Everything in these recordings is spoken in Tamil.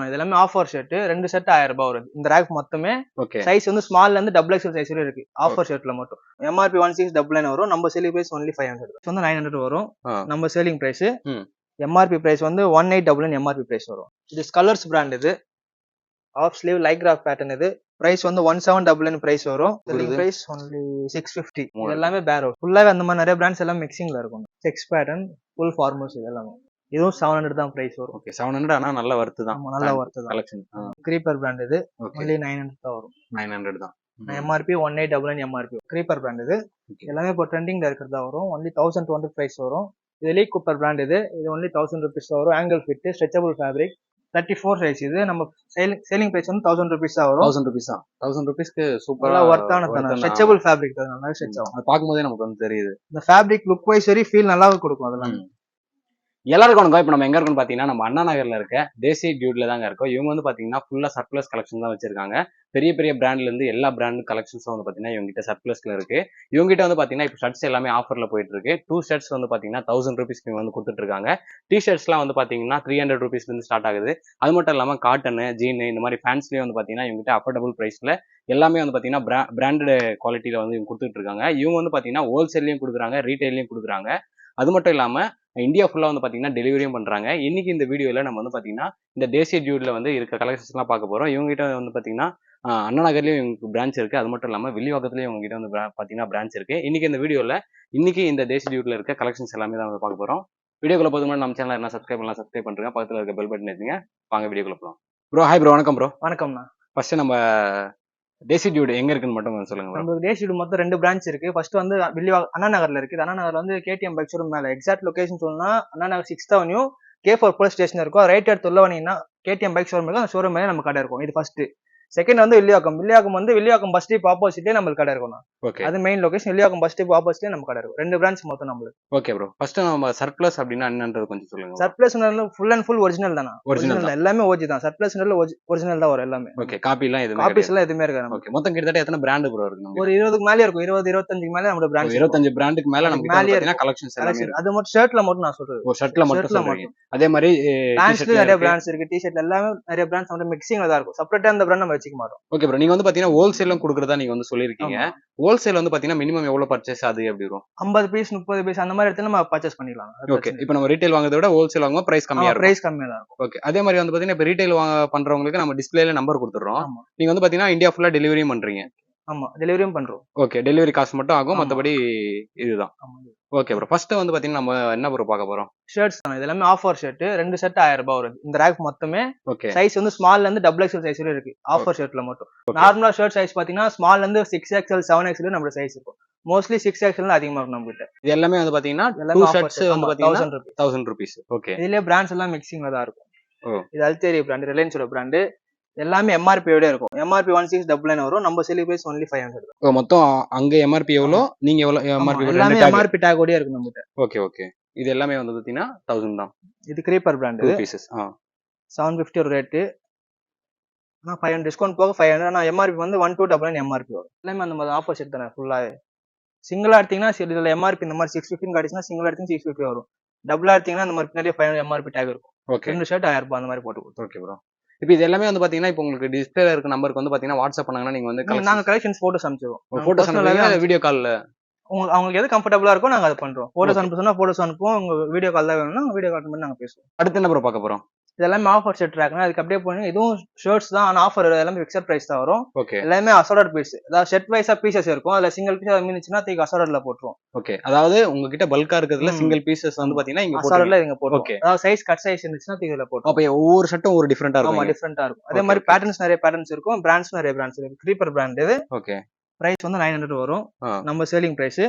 இது எல்லாமே ஆஃபர் ஷர்ட். 2 செட் 1000 ரூபாய் வருது. இந்த ரேக் மொத்தமே ஓகே சைஸ் வந்து ஸ்மால்ல இருந்து டபுள் எக்ஸ்எல் சைஸ் வரை இருக்கு. ஆஃபர் ஷர்ட்ல மட்டும். எம்ஆர்பி 1699 வரும். நம்ம செல்லிங் பிரைஸ் only 500. இது வந்து 900 வரும். நம்ம செல்லிங் பிரைஸ். எம்ஆர்பி பிரைஸ் வந்து 1899 எம்ஆர்பி பிரைஸ் வரும். இது கலர்ஸ் பிராண்ட். இது half sleeve light graph pattern. இது பிரைஸ் வந்து 1799 பிரைஸ் வரும். Selling price only 650. இது எல்லாமே பேர் அவுட். ஃபுல்லாவே அந்த மாதிரி நிறைய பிராண்ட்ஸ் எல்லாம் மிக்சிங்ல இருக்கும். செக்ஸ் பேட்டர்ன், ஃபுல் ஃபார்மல்ஸ் இதெல்லாம். இதுவும் 700 தான் பிரைஸ் வரும். ஓகே 700 ஆனா நல்ல வர்த் தான். நல்ல வர்த் தான். கலெக்ஷன். Creeper brand. இது only 900 தான் வரும். 900 தான். MRP 1899 MRP. Creeper brand. இது எல்லாமே இப்போ ட்ரெண்டிங்ல இருக்கிறதா வரும். only 1200 பிரைஸ் வரும். இது லீ கூப்பர் பிராண்ட். இது only 1000 rupees வரும். Angle fit, stretchable fabric, 34 size. இது நம்ம சேலிங் பிரைஸ் வந்து 1000 rupees தான் வரும். 1000 rupees தான். 1000 rupeesக்கு சூப்பரா வர்த்தான ஸ்ட்ரெச்சபிள் ஃபேப்ரிக் தான். நல்லா ஸ்ட்ரெச் ஆகும். அது பாக்கும்போதே நமக்கு வந்து தெரியுது. இந்த ஃபேப்ரிக் லுக் வைஸ் சரி ஃபீல் நல்லாவே கொடுக்கும். அதெல்லாம் எல்லாருக்கும் வணக்கம். இப்போ நம்ம எங்க இருக்கோம்னு பாத்தீங்கன்னா நம்ம அண்ணா நகர்ல இருக்க தேசி டியூட்ல தாங்க இருக்கோம். இவங்க வந்து பாத்தீங்கன்னா ஃபுல்லா சர்ப்ளஸ் கலெக்ஷன் தான் வச்சிருக்காங்க. பெரிய பெரிய பிராண்ட்ல இருந்து எல்லா பிராண்ட் கலெக்ஷன்ஸும் வந்து பாத்தீங்கன்னா இவங்க கிட்ட சர்ப்ளஸ்ல இருக்கு. இவங்க கிட்ட வந்து பாத்தீங்கன்னா இப்போ ஷர்ட்ஸ் எல்லாமே ஆஃபர்ல போயிட்டு இருக்கு. 2 ஷர்ட்ஸ் வந்து பாத்தீங்கன்னா 1000 rupeesக்கு வந்து கொடுத்துட்டு இருக்காங்க. டி ஷர்ட்ஸ்லாம் வந்து பாத்தீங்கன்னா 300 rupeesல இருந்து ஸ்டார்ட் ஆகுது. அது மட்டும் இல்லாம காட்டன், ஜீன் இந்த மாதிரி ஃபேன்ஸ்லயே வந்து பாத்தீங்கன்னா இவங்க கிட்ட அஃபோர்டபுள் பிரைஸ்ல எல்லாமே வந்து பாத்தீங்கன்னா பிராண்டட் குவாலிட்டியில வந்து இவங்க கொடுத்துட்டு இருக்காங்க. இவங்க வந்து பாத்தீங்கன்னா ஹோல்சேல்லையும் கொடுக்குறாங்க, ரீட்டைல்லையும் கொடுக்குறாங்க. அது மட்டும் இல்லாம இந்தியா ஃபுல்லா வந்து பாத்தீங்கன்னா டெலிவரியும் பண்றாங்க. இன்னைக்கு இந்த வீடியோல நம்ம வந்து பாத்தீங்கன்னா இந்த தேசிய டியூட்ல வந்து இருக்க கலெக்ஷன்ஸ் எல்லாம் பார்க்க போறோம். இவங்க கிட்ட வந்து பாத்தீங்கன்னா அண்ணா நகர்லயும் இவங்க பிரான்ச் இருக்கு. அது மட்டும் இல்லாம வில்லிவாக்கத்துலயும் இவங்க கிட்ட வந்து பாத்தீங்கன்னா பிரான்ச் இருக்கு. இன்னைக்கு இந்த வீடியோல இந்த தேசிய டியூட்ல இருக்க கலெக்ஷன்ஸ் எல்லாமே தான் வந்து பார்க்க போறோம். வீடியோக்குள்ள போதுமா நம்ம சேனல் என்ன சப்ஸ்கிரைப் பண்ணலாம், சப்ஸ்கிரைப் பண்றீங்க, பக்கத்துல இருக்க பெல் பட்டன் எடுத்துங்க. வாங்க வீடியோக்குள்ள போலாம். Bro hi bro. வணக்கம் ப்ரோ. வணக்கம்ண்ணா. ஃபர்ஸ்ட் நம்ம தேசி டியூட் எங்க இருக்குன்னு மட்டும் சொல்லுங்க. நம்ம தேசி டியூட் மொத்தம் 2 பிரான்ச் இருக்கு. ஃபர்ஸ்ட் வந்து அண்ணா நகர்ல இருக்கு. அண்ணா நகர்ல வந்து கேடிஎம் பைக் ஷோரூம் மேல. எக்ஸாக்ட் லொகேஷன் சொல்லணும்னா Anna Nagar 6th Avenue K4 police station இருக்கும். ரைட் எடுத்து உள்ள வந்தீங்கன்னா கேடிஎம் பைக் ஷோரூம் இருக்கும். அந்த ஷோரூம் மேல நம்ம கடை இருக்கும். இது ஃபர்ஸ்ட். செகண்ட் வந்து வில்லிவாக்கம் பஸ் ஸ்டாப் ஆப்போசிட்டே நம்மளுக்கு கடை இருக்கும். அது main location. Villivakkam bus stop ஆப்போசிட்டே நம்ம கடை இருக்கும். 2 பிரான்ச் மொத்தம் நம்மளுக்கு. Okay bro. ஃபர்ஸ்ட் நம்ம சர்ப்ளஸ் அப்படினா என்னன்றது கொஞ்சம் சொல்லுங்க. Surplus full and full original தானா? ஒரிஜினல் எல்லாமே ஓஜி தான். சர்ப்ளஸ் ஒரிஜினல் தான் வரும் எல்லாமே. ஓகே. காப்பி எல்லாம் எதுவுமே காப்பீஸ் எல்லாம் எதுவுமே இருக்காது. ஓகே. மொத்தம் கிட்டத்தட்ட எத்தனை பிராண்ட் ப்ரோ இருக்கு? ஒரு 20க்கு மேல இருக்கும். 20-25க்கு மேல நம்ம பிராண்ட். 25 பிராண்டுக்கு மேல நமக்கு பாத்தீங்கன்னா கலெக்ஷன்ஸ் எல்லாமே இருக்கு. அது மட்டும் ஷர்ட்ல மட்டும் நான் சொல்றது. ஓ ஷர்ட்ல மட்டும் சொல்றீங்க. அதே மாதிரி பேண்ட்ஸ்ல நிறைய பிராண்ட்ஸ் இருக்கு. டி-ஷர்ட்ல எல்லாமே நிறைய பிராண்ட்ஸ் வந்து மிக்சிங்ல தான் இருக்கும். செப்பரேட்டா அந்த பிராண்ட் நம்ம வச்சுக்க மாட்டோம். Okay bro. நீங்க வந்து பாத்தீங்கன்னா ஹோல்சேலும் கொடுக்கறதா நீங்க வந்து சொல்லிருக்கீங்க. ஹோல்சேல் வந்து பாத்தீங்கன்னா மினிமம் எவ்வளவு பர்ச்சேஸ் ஆகுது அப்படி வரும்? 50 பீஸ் 30 பீஸ் அந்த மாதிரி எடுத்து நம்ம பர்ச்சேஸ் பண்ணிக்கலாம். ஓகே. இப்போ நம்ம ரீட்டைல் வாங்குறத விட ஹோல்சேல் வாங்கும்போது பிரைஸ் கம்மியா இருக்கும். பிரைஸ் கம்மியா தான் இருக்கும். ஓகே. அதே மாதிரி வந்து பாத்தீங்கன்னா இப்போ ரீட்டைல் பண்றவங்களுக்கு நம்ம டிஸ்ப்ளேல நம்பர் கொடுத்துறோம். நீங்க வந்து பாத்தீங்கன்னா இந்தியா ஃபுல்லா டெலிவரியும் பண்றீங்க. ஆமா டெலிவரியும் பண்றோம். ஓகே. டெலிவரி காஸ்ட் மட்டும் ஆகும். மத்தபடி இதுதான். Okay bro. ஃபர்ஸ்ட் வந்து பாத்தீங்கன்னா நம்ம என்ன ப்ரோ பார்க்க போறோம்? ஷர்ட்ஸ் தான். இது எல்லாமே ஆஃபர் ஷர்ட். 2 செட் 1000 ரூபாய் வருது. இந்த ரேக் மொத்தமே ஓகே சைஸ் வந்து ஸ்மால்ல இருந்து டபுள் எக்ஸ்எல் சைஸ் வரை இருக்கு. ஆஃபர் ஷர்ட்ல மட்டும். நார்மலா ஷர்ட் சைஸ் பாத்தீங்கன்னா ஸ்மால்ல இருந்து 6XL 7XL நம்ம சைஸ் இருக்கும். மோஸ்ட்லி 6XL அதிகமா இருக்கும் நம்ம கிட்ட. இது எல்லாமே வந்து பாத்தீங்கன்னா 2 ஷர்ட்ஸ் வந்து பாத்தீங்கன்னா 1000 rupees. ஓகே. இதுலயே பிராண்ட்ஸ் எல்லாம் மிக்சிங்ல தான் இருக்கும். ஓ. இது அல்டேரி பிராண்ட், ரிலையன்ஸோட பிராண்ட். எல்லாமே எம்ஆர்பி விட இருக்கும். எம்ஆர்பி 1699 வரும். நம்ம செல்லிங் பிரைஸ் only 500. ஓ மொத்தம் அங்க எம்ஆர்பி எவ்வளவு, நீங்க எவ்வளவு எம்ஆர்பி? எல்லாமே எம்ஆர்பி டாக் ஓடியே இருக்கு நம்ம கிட்ட. Okay okay. இது எல்லாமே வந்து பாத்தீங்கன்னா 1000 தான். இது கிரீப்பர் பிராண்ட். 2 பீசஸ் 750 ஒரு ரேட். ஆனா 500 டிஸ்கவுண்ட் போக 500. ஆனா எம்ஆர்பி வந்து 1299 எம்ஆர்பி வரும். எல்லாமே அந்த மாதிரி ஆப்போசிட் தானே ஃபுல்லாவே. சிங்கிளா எடுத்தீங்கன்னா இதுல எம்ஆர்பி இந்த மாதிரி 650 காட்டிச்சுன்னா சிங்கிளா எடுத்தீங்கன்னா 650 வரும். டபுளா எடுத்தீங்கன்னா இந்த மாதிரி பின்னாடி 500 எம்ஆர்பி டாக் இருக்கும். ஓகே. 2 ஷர்ட் 1000 ரூபாய் அந்த மாதிரி போட்டு கொடுத்து. Okay bro. இப்போ இது எல்லாமே வந்து பாத்தீங்கன்னா இப்போ உங்களுக்கு டிஸ்ப்ளேல இருக்க நம்பருக்கு வந்து பாத்தீங்கன்னா வாட்ஸ்அப் பண்ணாங்கன்னா நீங்க வந்து நாங்க கலெக்ஷன்ஸ் போட்டோஸ் அனுப்பிச்சிடுவோம். போட்டோஸ் அனுப்புவீங்க வீடியோ கால்ல? அவங்களுக்கு எது கம்ஃபர்டபுளா இருக்கோ நாங்க அதை பண்றோம். போட்டோஸ் அனுப்ப சொன்னா போட்டோஸ் அனுப்புவோம். உங்க வீடியோ கால் தான் வேணும்னா வீடியோ கால் பண்ணி நாங்க பேசுவோம். அடுத்து என்ன ப்ரோ பார்க்க போறோம்? இதெல்லாம் ஆஃபர் ஷர்ட் ட்ராக்னா அதுக்கு அப்படியே போனீங்க. இதுவும் ஷர்ட்ஸ் தான். ஆனா ஆஃபர் எல்லாமே ஃபிக்ஸட் பிரைஸ் தான் வரும். ஓகே. எல்லாமே அசார்டட் பீஸ். அதாவது ஷர்ட் வைஸா பீசஸ் இருக்கும். அதுல சிங்கிள் பீஸ் மீன்ஸ்னா தீக்கு அசார்டட்ல போட்டுருவோம். ஓகே. அதாவது உங்ககிட்ட பல்கா இருக்கிறதுல சிங்கிள் பீசஸ் வந்து பாத்தீங்கன்னா இங்க அசார்டட்ல இங்க போட்டுருவோம். ஓகே. அதாவது சைஸ் கட் சைஸ் இருந்துச்சுன்னா தீல போட்டுருவோம். அப்ப ஒவ்வொரு ஷர்ட்டும் ஒரு டிஃபரெண்டா இருக்கும். ஆமா டிஃபரெண்டா இருக்கும். அதே மாதிரி பேட்டர்ன்ஸ் நிறைய பேட்டர்ன்ஸ் இருக்கும். பிராண்ட்ஸ் நிறைய பிராண்ட்ஸ் இருக்கு. கிரீப்பர் பிராண்ட் இது. ஓகே. பிரைஸ் வந்து 900 வரும். நம்ம சேலிங் பிரைஸ்.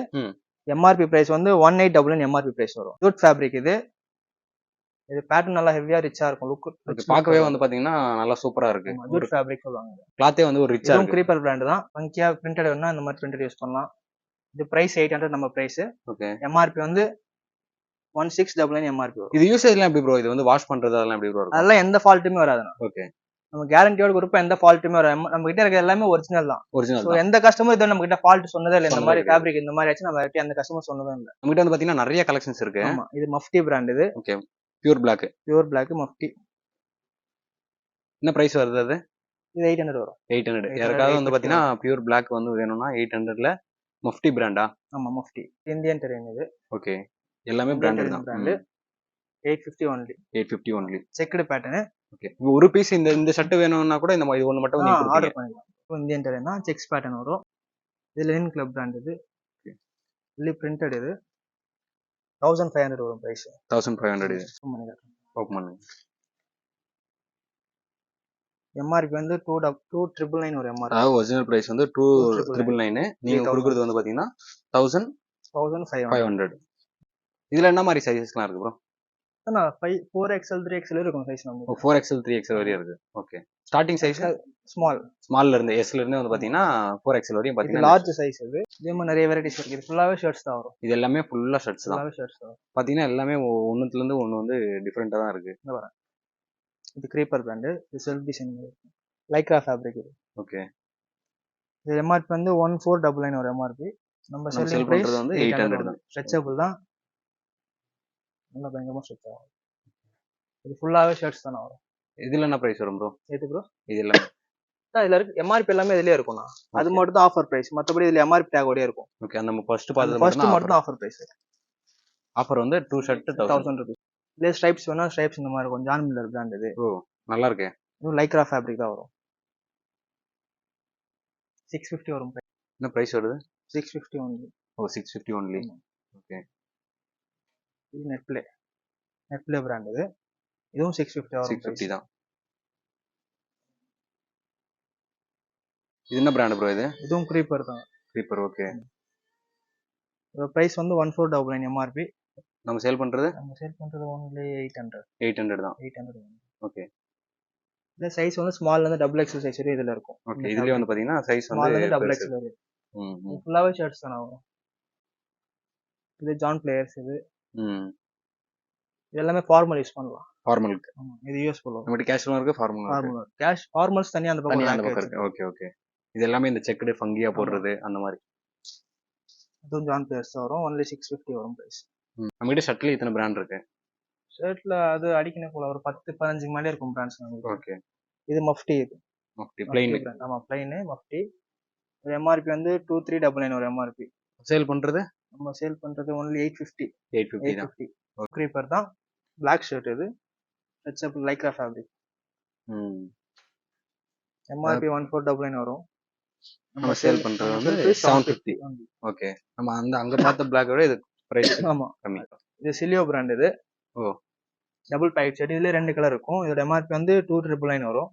எம்ஆர்பி பிரைஸ் வந்து 1899 எம்ஆர்பி பிரைஸ் வரும். ஜூட் ஃபேப்ரிக் இது. இது பேட்டர்ன் நல்லா ஹெவியா ரிச்சா இருக்கும். லுக் பார்க்கவே வந்து பாத்தீங்கன்னா நல்லா சூப்பரா இருக்கு. ஜூட் ஃபேப்ரிக் சொல்லுவாங்க. கிளாத்தே வந்து ஒரு ரிச்சா இருக்கு. கிரீப்பர் பிராண்ட் தான். பங்கியா பிரிண்டட் வேணும்னா இந்த மாதிரி பிரிண்டட் யூஸ் பண்ணலாம். இது பிரைஸ் 800 நம்ம பிரைஸ். ஓகே. எம்ஆர்பி வந்து 1699 எம்ஆர்பி வரும். இது யூசேஜ்லாம் எப்படி ப்ரோ? இது வந்து வாஷ் பண்றது அதெல்லாம் எப்படி ப்ரோ இருக்கும்? அதெல்லாம் எந்த ஃபால்ட்டுமே வராதுண்ணா. ஓகே. நம்ம கேரண்டியோட குரூப் எந்த ஃபால்ட்டுமே வராது. நம்ம கிட்ட இருக்க எல்லாமே ஒரிஜினல் தான். ஒரிஜினல். சோ எந்த கஸ்டமர் இத நம்ம கிட்ட ஃபால்ட் சொன்னதே இல்ல. இந்த மாதிரி ஃபேப்ரிக் இந்த மாதிரி ஆச்சு நம்ம கிட்ட அந்த கஸ்டமர் சொன்னதே இல்ல. நம்ம கிட்ட வந்து பாத்தீங்கன்னா நிறைய கலெக்ஷன்ஸ் இருக்கு. ஆமா. இது மஃப்டி பிராண்ட் இது. Okay. Pure black. Pure black Mufti. என்ன பிரைஸ் வருது அது? இது 800 வரும். 800. யாருக்காவது வந்து பாத்தீங்கன்னா பியூர் பிளாக் வந்து வேணும்னா 800ல மஃப்டி பிராண்டா? ஆமா, மஃப்டி இந்தியன் டெரெயின் இது. ஓகே, எல்லாமே பிராண்டட் தான். Brand 850 only. 850 only. Checked pattern. Okay, ஒரு பீஸ் இந்த ஷர்ட் வேணும்னா கூட இந்த மாதிரி இது ஒன்னு மட்டும் நீங்க கொடுப்பீங்க. ஆர்டர் பண்ணிக்கலாம். இந்தியன் டெரெயின் தான், செக்ஸ் பேட்டர்ன் வரும். இது லெனின் கிளப் பிராண்ட் இது. ஃபுல்லி பிரிண்டட் இது. 1500 வரும் பிரைஸ். 1500 இது. ஓபன் பண்ணுங்க. எம்ஆர்பி வந்து 2999 ஒரு எம்ஆர்பி. அதாவது ஒரிஜினல் பிரைஸ் வந்து 2999. நீங்க கொடுக்குறது வந்து பாத்தீங்கன்னா 1500. இதுல என்ன மாதிரி சைஸஸ்லாம் இருக்கு ப்ரோ? 4XL 3XL இருக்கும் சைஸ் நம்ம. 4XL 3XL வரையும் இருக்கு. ஓகே, ஸ்டார்டிங் சைஸ் ஸ்மால்ல இருந்து எஸ்ல இருந்து வந்து பாத்தீங்கன்னா 4XL வரையும் பாத்தீங்கன்னா லார்ஜ் சைஸ் இது. இதே மாதிரி நிறைய வெரைட்டிஸ் இருக்கு. இது ஃபுல்லாவே ஷர்ட்ஸ் தான் வரும். இது எல்லாமே ஃபுல்லா ஷர்ட்ஸ் தான். பாத்தீங்கன்னா எல்லாமே ஒண்ணுத்துல இருந்து ஒண்ணு வந்து டிஃபரெண்டா தான் இருக்கு. இது கிரீப்பர் பிராண்ட். இது செல்ஃப் டிசைன் லைக்ரா ஃபேப்ரிக் இது. ஓகே, இது எம்ஆர்பி வந்து 1499 ஒரு எம்ஆர்பி. நம்ம செல்லிங் பிரைஸ் வந்து 800 தான். ஸ்ட்ரெச்சபிள் தான். நல்லா பயங்கரமா ஸ்ட்ரெச் ஆகும். இது ஃபுல்லாவே ஷர்ட்ஸ் தான வரும். இதுல என்ன பிரைஸ் வரும் ப்ரோ? எது ப்ரோ? இது எல்லாமே இதுல இருக்கு. எம்ஆர்பி எல்லாமே இதுலயே இருக்கும்னா. அது மட்டும் தான் ஆஃபர் பிரைஸ். மத்தபடி இதுல எம்ஆர்பி டேக் ஓடே இருக்கும். ஓகே, அந்த ஃபர்ஸ்ட் பார்த்தது மட்டும் தான் ஆஃபர் பிரைஸ். ஆஃபர் வந்து 2 ஷர்ட் 1000 ரூபீஸ். இல்ல ஸ்ட்ரைப்ஸ் வேணா ஸ்ட்ரைப்ஸ் இந்த மாதிரி இருக்கும். ஜான் மில்லர் பிராண்ட் இது. ஓ, நல்லா இருக்கு. இது லைக்ரா ஃபேப்ரிக் தான் வரும். 650 வரும். என்ன பிரைஸ் வருது? 650 only. ஓ, 650 only. ஓகே, இது நெட்ப்ளே பிராண்ட் இது. இதுவும் 650 வரும். 650 தான். இது என்ன பிராண்ட் ப்ரோ இது? இதுவும் கிரீப்பர் தான். கிரீப்பர். ஓகே, இதோட பிரைஸ் வந்து 1499 எம்ஆர்பி. நம்ம சேல் பண்றது only 800. 800 தான். 800. ஓகே, இந்த சைஸ் வந்து ஸ்மால்ல இருந்து டபுள் எக்ஸ்எல் சைஸ் வரை இதுல இருக்கும். ஓகே, இதுலயே வந்து பாத்தீங்கன்னா சைஸ் வந்து ஸ்மால்ல இருந்து டபுள் எக்ஸ்எல் வரை. ஃபுல்லாவே ஷர்ட்ஸ் தான் வரும். இது ஜான் பிளேயர்ஸ் இது. இது எல்லாமே ஃபார்மல் யூஸ் பண்ணலாம். ஃபார்மலுக்கு. இது யூஸ் பண்ணுவோம். நம்ம கேஷுவலா இருக்கு, ஃபார்மல். ஃபார்மல்ஸ் தனியா அந்த பக்கம் இருக்கு. Okay, okay. இது எல்லாமே இந்த செக்டு ஃபங்கியா போடுறது அந்த மாதிரி. அதுவும் ஜான் பிளேயர்ஸ் வரும். only 650 வரும் பிரைஸ். நம்ம கிட்ட ஷர்ட்ல இத்தனை பிராண்ட் இருக்கு. ஷர்ட்ல அது அடிக்கனே போல ஒரு 10-15 மேல இருக்கும் பிராண்ட்ஸ் நமக்கு. ஓகே, இது மஃப்டி. இது மஃப்டி ப்ளைன். ஆமா, ப்ளைன் மஃப்டி. எம்ஆர்பி வந்து 2399 ஒரு எம்ஆர்பி. சேல் பண்றது நம்ம சேல் பண்றது only 850 தான். கிரீப்பர் தான். Black ஷர்ட் இது. Stretchable Lycra fabric. எம்ஆர்பி 1499 வரும். நம்ம சேல் பண்றது வந்து 750. ஓகே, நம்ம அங்க பார்த்த Black விட இது பிரைஸ் ஆமா கம்மி. இது சிலியோ பிராண்ட் இது. ஓ, டபுள் பேக்கெட் ஷர்ட். இதுல ரெண்டு கலர் இருக்கும். இதோட எம்ஆர்பி வந்து 2999 வரும்.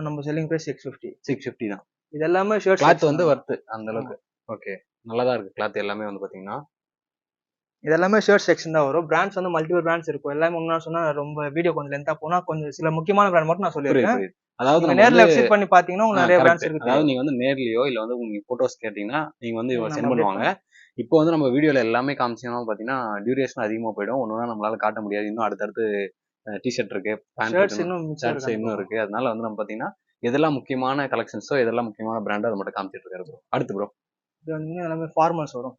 நம்ம செல்லிங் பிரைஸ் 650 தான். இது எல்லாமே ஷர்ட்ஸ். கிளாத் வந்து வர்த் அந்த அளவுக்கு. ஓகே, நல்லா தான் இருக்கு கிளாத் எல்லாமே வந்து பாத்தீங்கன்னா. இது எல்லாமே ஷர்ட் செக்ஷன் தான் வரும். பிராண்ட்ஸ் வந்து மல்டிபிள் பிராண்ட்ஸ் இருக்கும். எல்லாமே முன்னா சொன்னா ரொம்ப வீடியோ கொஞ்சம் லென்த்தா போனா கொஞ்சம் சில முக்கியமான பிராண்ட் மட்டும் நான் சொல்லிருக்கேன். அதாவது நீங்க நேர்ல விசிட் பண்ணி பாத்தீங்கன்னா உங்களுக்கு நிறைய பிராண்ட்ஸ் இருக்கு. அதாவது நீங்க வந்து நேர்லயோ இல்ல வந்து உங்களுக்கு போட்டோஸ் கேட்டீங்கன்னா நீங்க வந்து சென்ட் பண்ணுவாங்க. இப்போ வந்து நம்ம வீடியோல எல்லாமே காமிச்சோம்னா பாத்தீங்கன்னா டியூரேஷன் அதிகமா போயிடும். ஒண்ணுனா நம்மளால காட்ட முடியாது. இன்னும் அடுத்தடுத்து டிஷர்ட் இருக்கு, பேண்ட் இன்னும் இருக்கு. அதனால வந்து நம்ம பாத்தீங்கன்னா எதெல்லாம் முக்கியமான கலெக்ஷன்ஸோ எதெல்லாம் முக்கியமான பிராண்டோ அதை மட்டும் காமிச்சிட்டு இருக்காரு ப்ரோ. அடுத்து ப்ரோ, இது வந்து எல்லாமே ஃபார்மல்ஸ் வரும்.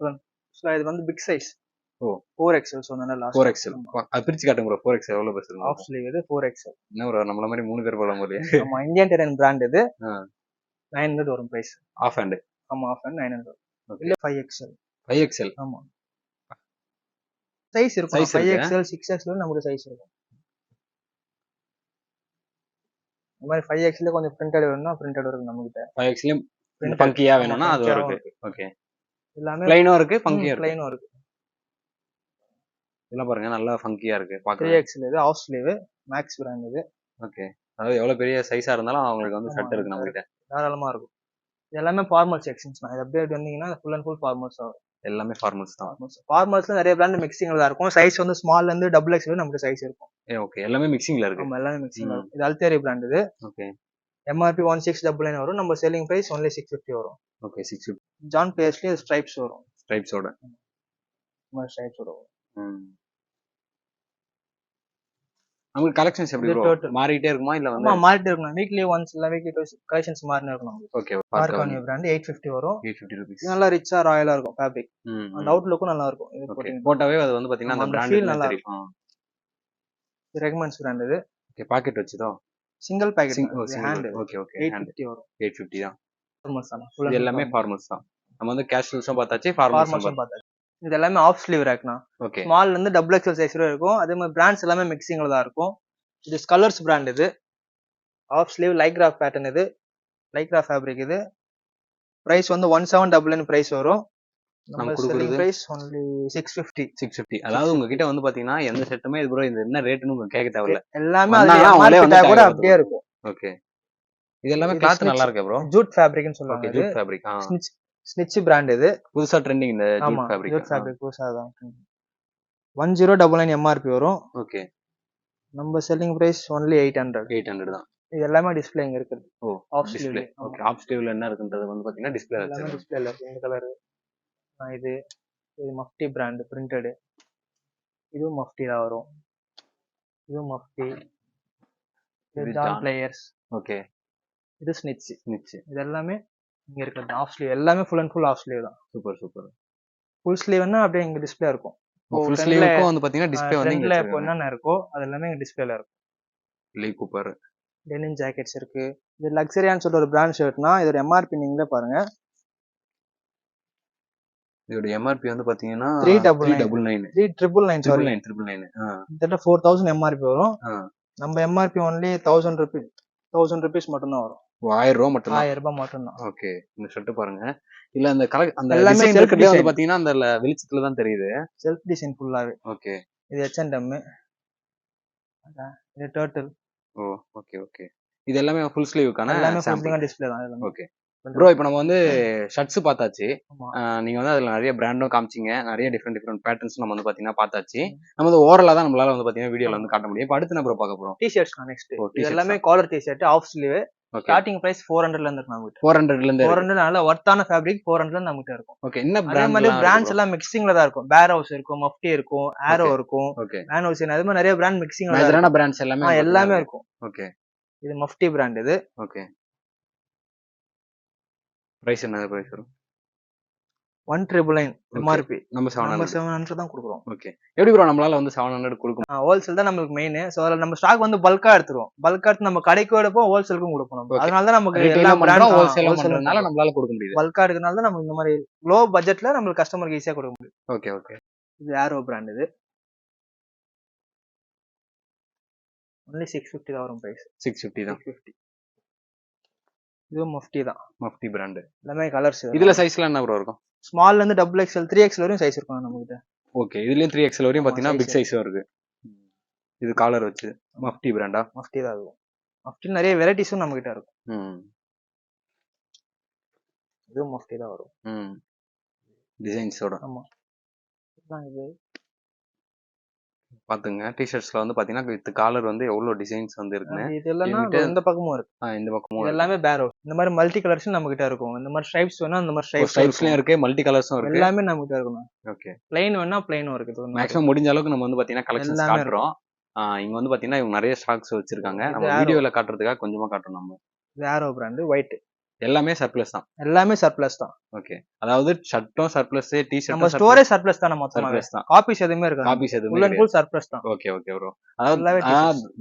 இது வந்து பிக் சைஸ். ஓ, 4XL சொன்னேன்ல லாஸ்ட். 4XL. அது பிரிச்சு காட்டுங்க ப்ரோ. 4XL எவ்வளவு பெருசு? ஆஃப் ஸ்லீவ் இது 4XL. என்ன ப்ரோ, நம்மள மாதிரி 3 பேர் போல போறியே. ஆமா, இந்தியன் டெரெயின் பிராண்ட் இது. 900 வரும் பிரைஸ். Half hand. ஆமா, ஆஃப் ஹேண்ட் 900. இல்ல 5XL. 5XL. ஆமா, சைஸ் இருக்கும். 5XL 6XL நமக்கு சைஸ் இருக்கும். இந்த மாதிரி 5XL கொஞ்சம் பிரிண்டட் வேணும்னா பிரிண்டட் இருக்கு நம்ம கிட்ட. 5XL ஃபங்கியா வேணும்னா அது இருக்கு. ஓகே, எல்லாமே ப்ளைனும் இருக்கு, ஃபங்கியா இருக்கு. ப்ளைனும் இருக்கு. இதெல்லாம் பாருங்க நல்லா ஃபங்கியா இருக்கு பாக்க. 3XL இது ஆஃப் ஸ்லீவ் மேக்ஸ் பிராண்ட் இது. ஓகே, அதாவது எவ்வளவு பெரிய சைஸா இருந்தாலும் அவங்களுக்கு வந்து ஷர்ட் இருக்கு நம்ம கிட்ட. தாராளமா இருக்கும். எல்லாமே ஃபார்மல் செக்ஷன்ஸ் தான். இது அப்படியே வந்தீங்கன்னா ஃபுல் அண்ட் ஃபுல் ஃபார்மல்ஸ் ஆகும். எல்லாமே ஃபார்மல்ஸ் தான். ஃபார்மல்ஸ்ல நிறைய பிராண்ட் மிக்சிங்ல தான் இருக்கும். சைஸ் வந்து ஸ்மால்ல இருந்து டபுள் எக்ஸ்எல் நமக்கு சைஸ் இருக்கும். ஓகே, எல்லாமே மிக்சிங்ல இருக்கு. ஆமா, எல்லாமே மிக்சிங்ல இருக்கு. இது அல்தேரி பிராண்ட் இது. ஓகே, எம்ஆர்பி 1699 வரும். நம்ம செல்லிங் பிரைஸ் only 650 வரும். ஓகே, 650. ஜான் பிளேயர்ஸ்லயே ஸ்ட்ரைப்ஸ் வரும். ஸ்ட்ரைப்ஸோட. ஸ்ட்ரைப்ஸோட வரும். நமக்கு கலெக்ஷன்ஸ் எப்படி ப்ரோ மாறிட்டே இருக்குமா இல்ல வந்து? மாறிட்டே இருக்கும். வீக்லி ஒன்ஸ் இல்ல வீக்லி டுவைஸ் கலெக்ஷன்ஸ் மாறினே இருக்கும். ஓகே, பார்கானியோ பிராண்ட் 850 வரும். 850 ரூபீஸ். நல்லா ரிச்சா ராயலா இருக்கும் ஃபேப்ரிக். அந்த அவுட்லுக்கும் நல்லா இருக்கும். இது போட்டாவே அது வந்து பாத்தீங்கன்னா அந்த பிராண்ட் நல்லா தெரியும். ரெகமெண்ட்ஸ் பிராண்ட் இது. ஓகே, பாக்கெட் வச்சதோ. Single packet hand okay okay 850 வரும். 850 தான். ஃபார்மல்ஸ் தான். இது எல்லாமே ஃபார்மல்ஸ் தான். நம்ம வந்து கேஷுவல்ஸும் பார்த்தாச்சு, ஃபார்மல்ஸும் பார்த்தாச்சு. இது எல்லாமே ஆஃப் ஸ்லீவ் ரேக்னா. ஓகே. ஸ்மால்ல இருந்து டபுள் எக்ஸ்எல் சைஸ் வரை இருக்கும். அதே மாதிரி பிராண்ட்ஸ் எல்லாமே மிக்சிங்ல தான் இருக்கும். இது கலர்ஸ் பிராண்ட். இது ஆஃப் ஸ்லீவ் லைக்ரா பேட்டர்ன். இது லைக்ரா ஃபேப்ரிக். இது பிரைஸ் வந்து 1799 பிரைஸ் வரும். நம்ம கொடுக்குறது பிரைஸ் only 650. அதாவது உங்ககிட்ட வந்து பாத்தீங்கன்னா எந்த செட்டுமே இது ப்ரோ இது என்ன ரேட்னு உங்களுக்கு கேட்க தேவையில்ல. எல்லாமே அதுல MRP tag கூட அப்படியே இருக்கும். ஓகே. இது எல்லாமே கிளாத் நல்லா இருக்கு ப்ரோ. ஜூட் ஃபேப்ரிக்னு சொல்லுவாங்க. Okay, jute fabric. Snitch brand. இது புதுசா ட்ரெண்டிங் இந்த ஜூட் ஃபேப்ரிக். ஜூட் ஃபேப்ரிக் புதுசா தான். 1099 MRP வரும். ஓகே. நம்ம செல்லிங் பிரைஸ் only 800 தான். இது எல்லாமே டிஸ்ப்ளே இங்க இருக்குது. ஓ, ஆஃப் டிஸ்ப்ளே. ஓகே. ஆஃப் ஸ்லீவ்ல என்ன இருக்குன்றது வந்து பாத்தீங்கன்னா டிஸ்ப்ளே எல்லாமே டிஸ்ப்ளேல இருக்கு. இந்த கலர் இது மஃப்டி பிராண்ட் பிரிண்டட். இது மஃப்டி தான் வரும். இது மஃப்டி. இது ஜான் பிளேயர்ஸ். ஓகே. இது ஸ்னிட்ச். இது எல்லாமே இங்க இருக்குது. ஆஃப் ஸ்லீவ் எல்லாமே full and full of sleeve தான். சூப்பர். ஃபுல் ஸ்லீவ்னா அப்படியே இங்க டிஸ்ப்ளே இருக்கும். ஃபுல் ஸ்லீவ்க்கும் வந்து பாத்தீங்கன்னா டிஸ்ப்ளே வந்து இங்க இருக்கு. என்னென்ன இருக்கோ அது எல்லாமே இங்க டிஸ்ப்ளேல இருக்கும். லீ கூப்பர் டெனிம் ஜாக்கெட்ஸ் இருக்கு. இது லக்ஸரியான்னு சொல்ற ஒரு பிராண்ட் ஷர்ட்னா இதோட MRP நீங்களே பாருங்க. இதோட MRP வந்து பாத்தீங்கன்னா 3999 சாரி 3999. இதோட 4000 MRP வரும். நம்ம MRP only 1000 rupees மட்டும் தான் வரும். 1000 ரூபாய் மட்டும் தான். 1000 ரூபாய் மட்டும் தான். ஓகே. இந்த ஷர்ட் பாருங்க. இல்ல அந்த அந்த டிசைன் இருக்கதே வந்து பாத்தீங்கன்னா அந்த வெளிச்சத்துல தான் தெரியுது. செல்ஃப் டிசைன் ஃபுல்லாவே. ஓகே. இது H&M. இது டர்ட்டில். ஓ, ஓகே. இது எல்லாமே ஃபுல் ஸ்லீவுக்கான சாம்பிள் டிஸ்ப்ளே தான் எல்லாமே. ஓகே ப்ரோ, இப்போ நம்ம வந்து ஷர்ட்ஸ் பார்த்தாச்சு. நீங்க வந்து அதுல நிறைய பிராண்டும் காமிச்சிங்க, நிறைய டிஃப்ரெண்ட் பேட்டர்ன்ஸ் நம்ம வந்து பாத்தீங்கன்னா பார்த்தாச்சு. நம்ம வந்து ஓரலா தான் நம்மளால வந்து பாத்தீங்கன்னா வீடியோல வந்து காட்ட முடியும். இப்போ அடுத்து என்ன ப்ரோ பார்க்க போறோம்? T-shirts next. இது எல்லாமே collar t-shirt half sleeve. Starting price 400ல இருந்து இருக்கு நமக்கு. 400 நல்ல வர்த்தான ஃபேப்ரிக் 400ல இருந்து நமக்கு இருக்கும். ஓகே. என்ன பிராண்ட் மாதிரி பிராண்ட்ஸ் எல்லாம் மிக்சிங்ல தான் இருக்கும். பேர் ஹவுஸ் இருக்கும், மஃப்டி இருக்கும், ஆரோ இருக்கும், மேன் ஹவுஸ். அதே மாதிரி நிறைய பிராண்ட் மிக்சிங்ல மேஜரான பிராண்ட்ஸ் எல்லாமே இருக்கும். ஓகே. இது மஃப்டி பிராண்ட். இது ஓகே. பிரைஸ் என்ன பிரைஸ் வரும்? 1999 MRP. நம்ம 700 தான் கொடுக்குறோம். ஓகே. எப்படி ப்ரோ நம்மளால வந்து 700 கொடுக்கும்? ஹோல்சேல் தான் நமக்கு மெயின். சோ அதுல நம்ம ஸ்டாக் வந்து பல்கா எடுத்துறோம். பல்கா எடுத்து நம்ம கடைக்கு எடுப்போம், ஹோல்சேலுக்கும் கொடுப்போம். அதனால தான் நமக்கு எல்லா பிராண்டும் ஹோல்சேல்னால நம்மளால கொடுக்க முடியுது. பல்கா எடுக்கறனால தான் நமக்கு இந்த மாதிரி லோ பட்ஜெட்ல நம்ம கஸ்டமருக்கு ஈஸியா கொடுக்க முடியும். ஓகே. இது ஆரோ பிராண்ட். இது only 650 தான் வரும் பிரைஸ். 650 தான். 650. இது மஃப்டி தான். Mufti brand. எல்லாமே கலர்ஸ். இதுல சைஸ்லாம் என்ன ப்ரோ இருக்கும்? ஸ்மால்ல இருந்து டபுள் எக்ஸ்எல் 3XL வரையும் சைஸ் இருக்கும் நம்ம கிட்ட. ஓகே. இதுலயும் 3XL வரையும் பாத்தீங்கன்னா பிக் சைஸும் இருக்கு. இது காலர் வச்சு மஃப்டி பிராண்டா? மஃப்டி தான் இருக்கும். மஃப்டில நிறைய வெரைட்டிஸும் நம்ம கிட்ட இருக்கும். இது மஃப்டி தான் வரும். டிசைன்ஸோட. ஆமா. இது பாத்துங்க டி-ஷர்ட்ஸ்ல வந்து பாத்தீங்கன்னா வித் காலர் வந்து எவ்வளவு டிசைன்ஸ் வந்து இருக்குன்னு. இதெல்லாம் இந்த பக்கமும் இருக்கு. இந்த பக்கமும் எல்லாமே பேர் ஹவுஸ். இந்த மாதிரி மல்டி கலர்ஸ் நம்ம கிட்ட இருக்கும். இந்த மாதிரி ஸ்ட்ரைப்ஸ் வேணா அந்த மாதிரி ஸ்ட்ரைப்ஸ்லயும் இருக்கு, மல்டி கலர்ஸும் இருக்கு. எல்லாமே நம்ம கிட்ட இருக்கும். ஓகே. ப்ளைன் வேணா ப்ளைனும் இருக்கு. மேக்ஸிமம் முடிஞ்ச அளவுக்கு நம்ம வந்து பாத்தீங்கன்னா கலெக்ஷன்ஸ் காட்டுறோம். இங்க வந்து பாத்தீங்கன்னா இவங்க நிறைய ஸ்டாக்ஸ் வச்சிருக்காங்க. நம்ம வீடியோல காட்டுறதுக்காக கொஞ்சமா காட்டுறோம் நம்ம. இது ஆரோ பிராண்ட் ஒயிட். எல்லாமே சர்ப்ளஸ் தான். எல்லாமே சர்ப்ளஸ் தான். ஓகே. அதாவது ஷர்ட்டும் சர்ப்ளஸ், டி-ஷர்ட் நம்ம ஸ்டோரேஜ் சர்ப்ளஸ் தான் மொத்தமாவே. காப்பீஸ் எதுவுமே இருக்காது. காப்பீஸ் எதுவுமே ஃபுல் அண்ட் ஃபுல் சர்ப்ளஸ் தான். Okay bro. அதாவது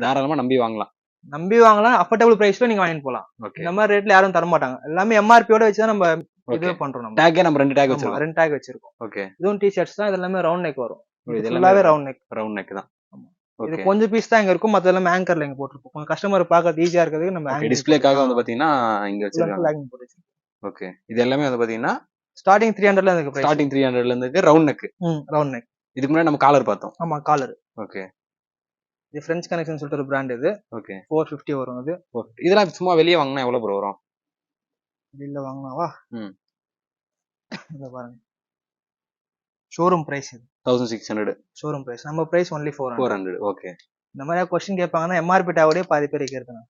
தாராளமா நம்பி வாங்கலாம். அஃபோர்டபிள் பிரைஸ்ல நீங்க வாங்கிட்டு போலாம். இந்த மாதிரி ரேட்ல யாரும் தர மாட்டாங்க. எல்லாமே MRP-யோட வச்சு தான் நம்ம இது பண்றோம். நம்ம டேக் நம்ம 2 டேக் வச்சிருக்கோம். 2 டேக் வச்சிருக்கோம். ஓகே. இதுவும் டி-ஷர்ட்ஸ் தான். இது எல்லாமே ரவுண்ட் நெக் வரும். இது ஃபுல்லாவே ரவுண்ட் நெக் தான். இது கொஞ்சம் பீஸ் தான் இங்க இருக்கும். மத்த எல்லாம் ஆங்கர்ல இங்க போட்டுருப்போம். கொஞ்சம் கஸ்டமர் பார்க்க ஈஸியா இருக்கிறதுக்கு நம்ம டிஸ்ப்ளேக்காக வந்து பாத்தீங்கன்னா இங்க வச்சிருக்காங்க. ஓகே. இது எல்லாமே வந்து பாத்தீங்கன்னா ஸ்டார்டிங் 300ல இருக்கு. ஸ்டார்டிங் 300ல இருக்கு. Round neck. Round neck. இதுக்கு முன்னாடி நம்ம காலர் பார்த்தோம். ஆமா, காலர். ஓகே. இது ஃப்ரெஞ்ச் கனெக்ஷன் சொல்லிட்டு ஒரு பிராண்ட். இது ஓகே. 450 வரும். இது இதெல்லாம் சும்மா வெளிய வாங்குனா எவ்வளவு ப்ரோ வரும்? வெளிய வாங்குனாவா? இத பாருங்க. ஷோரூம் பிரைஸ் இது 1600. Showroom price. நம்ம பிரைஸ் only 400. ஓகே. இந்த மாதிரி क्वेश्चन கேட்பாங்கன்னா MRP டேவோடே பாதி பேர் கேக்குறாங்க.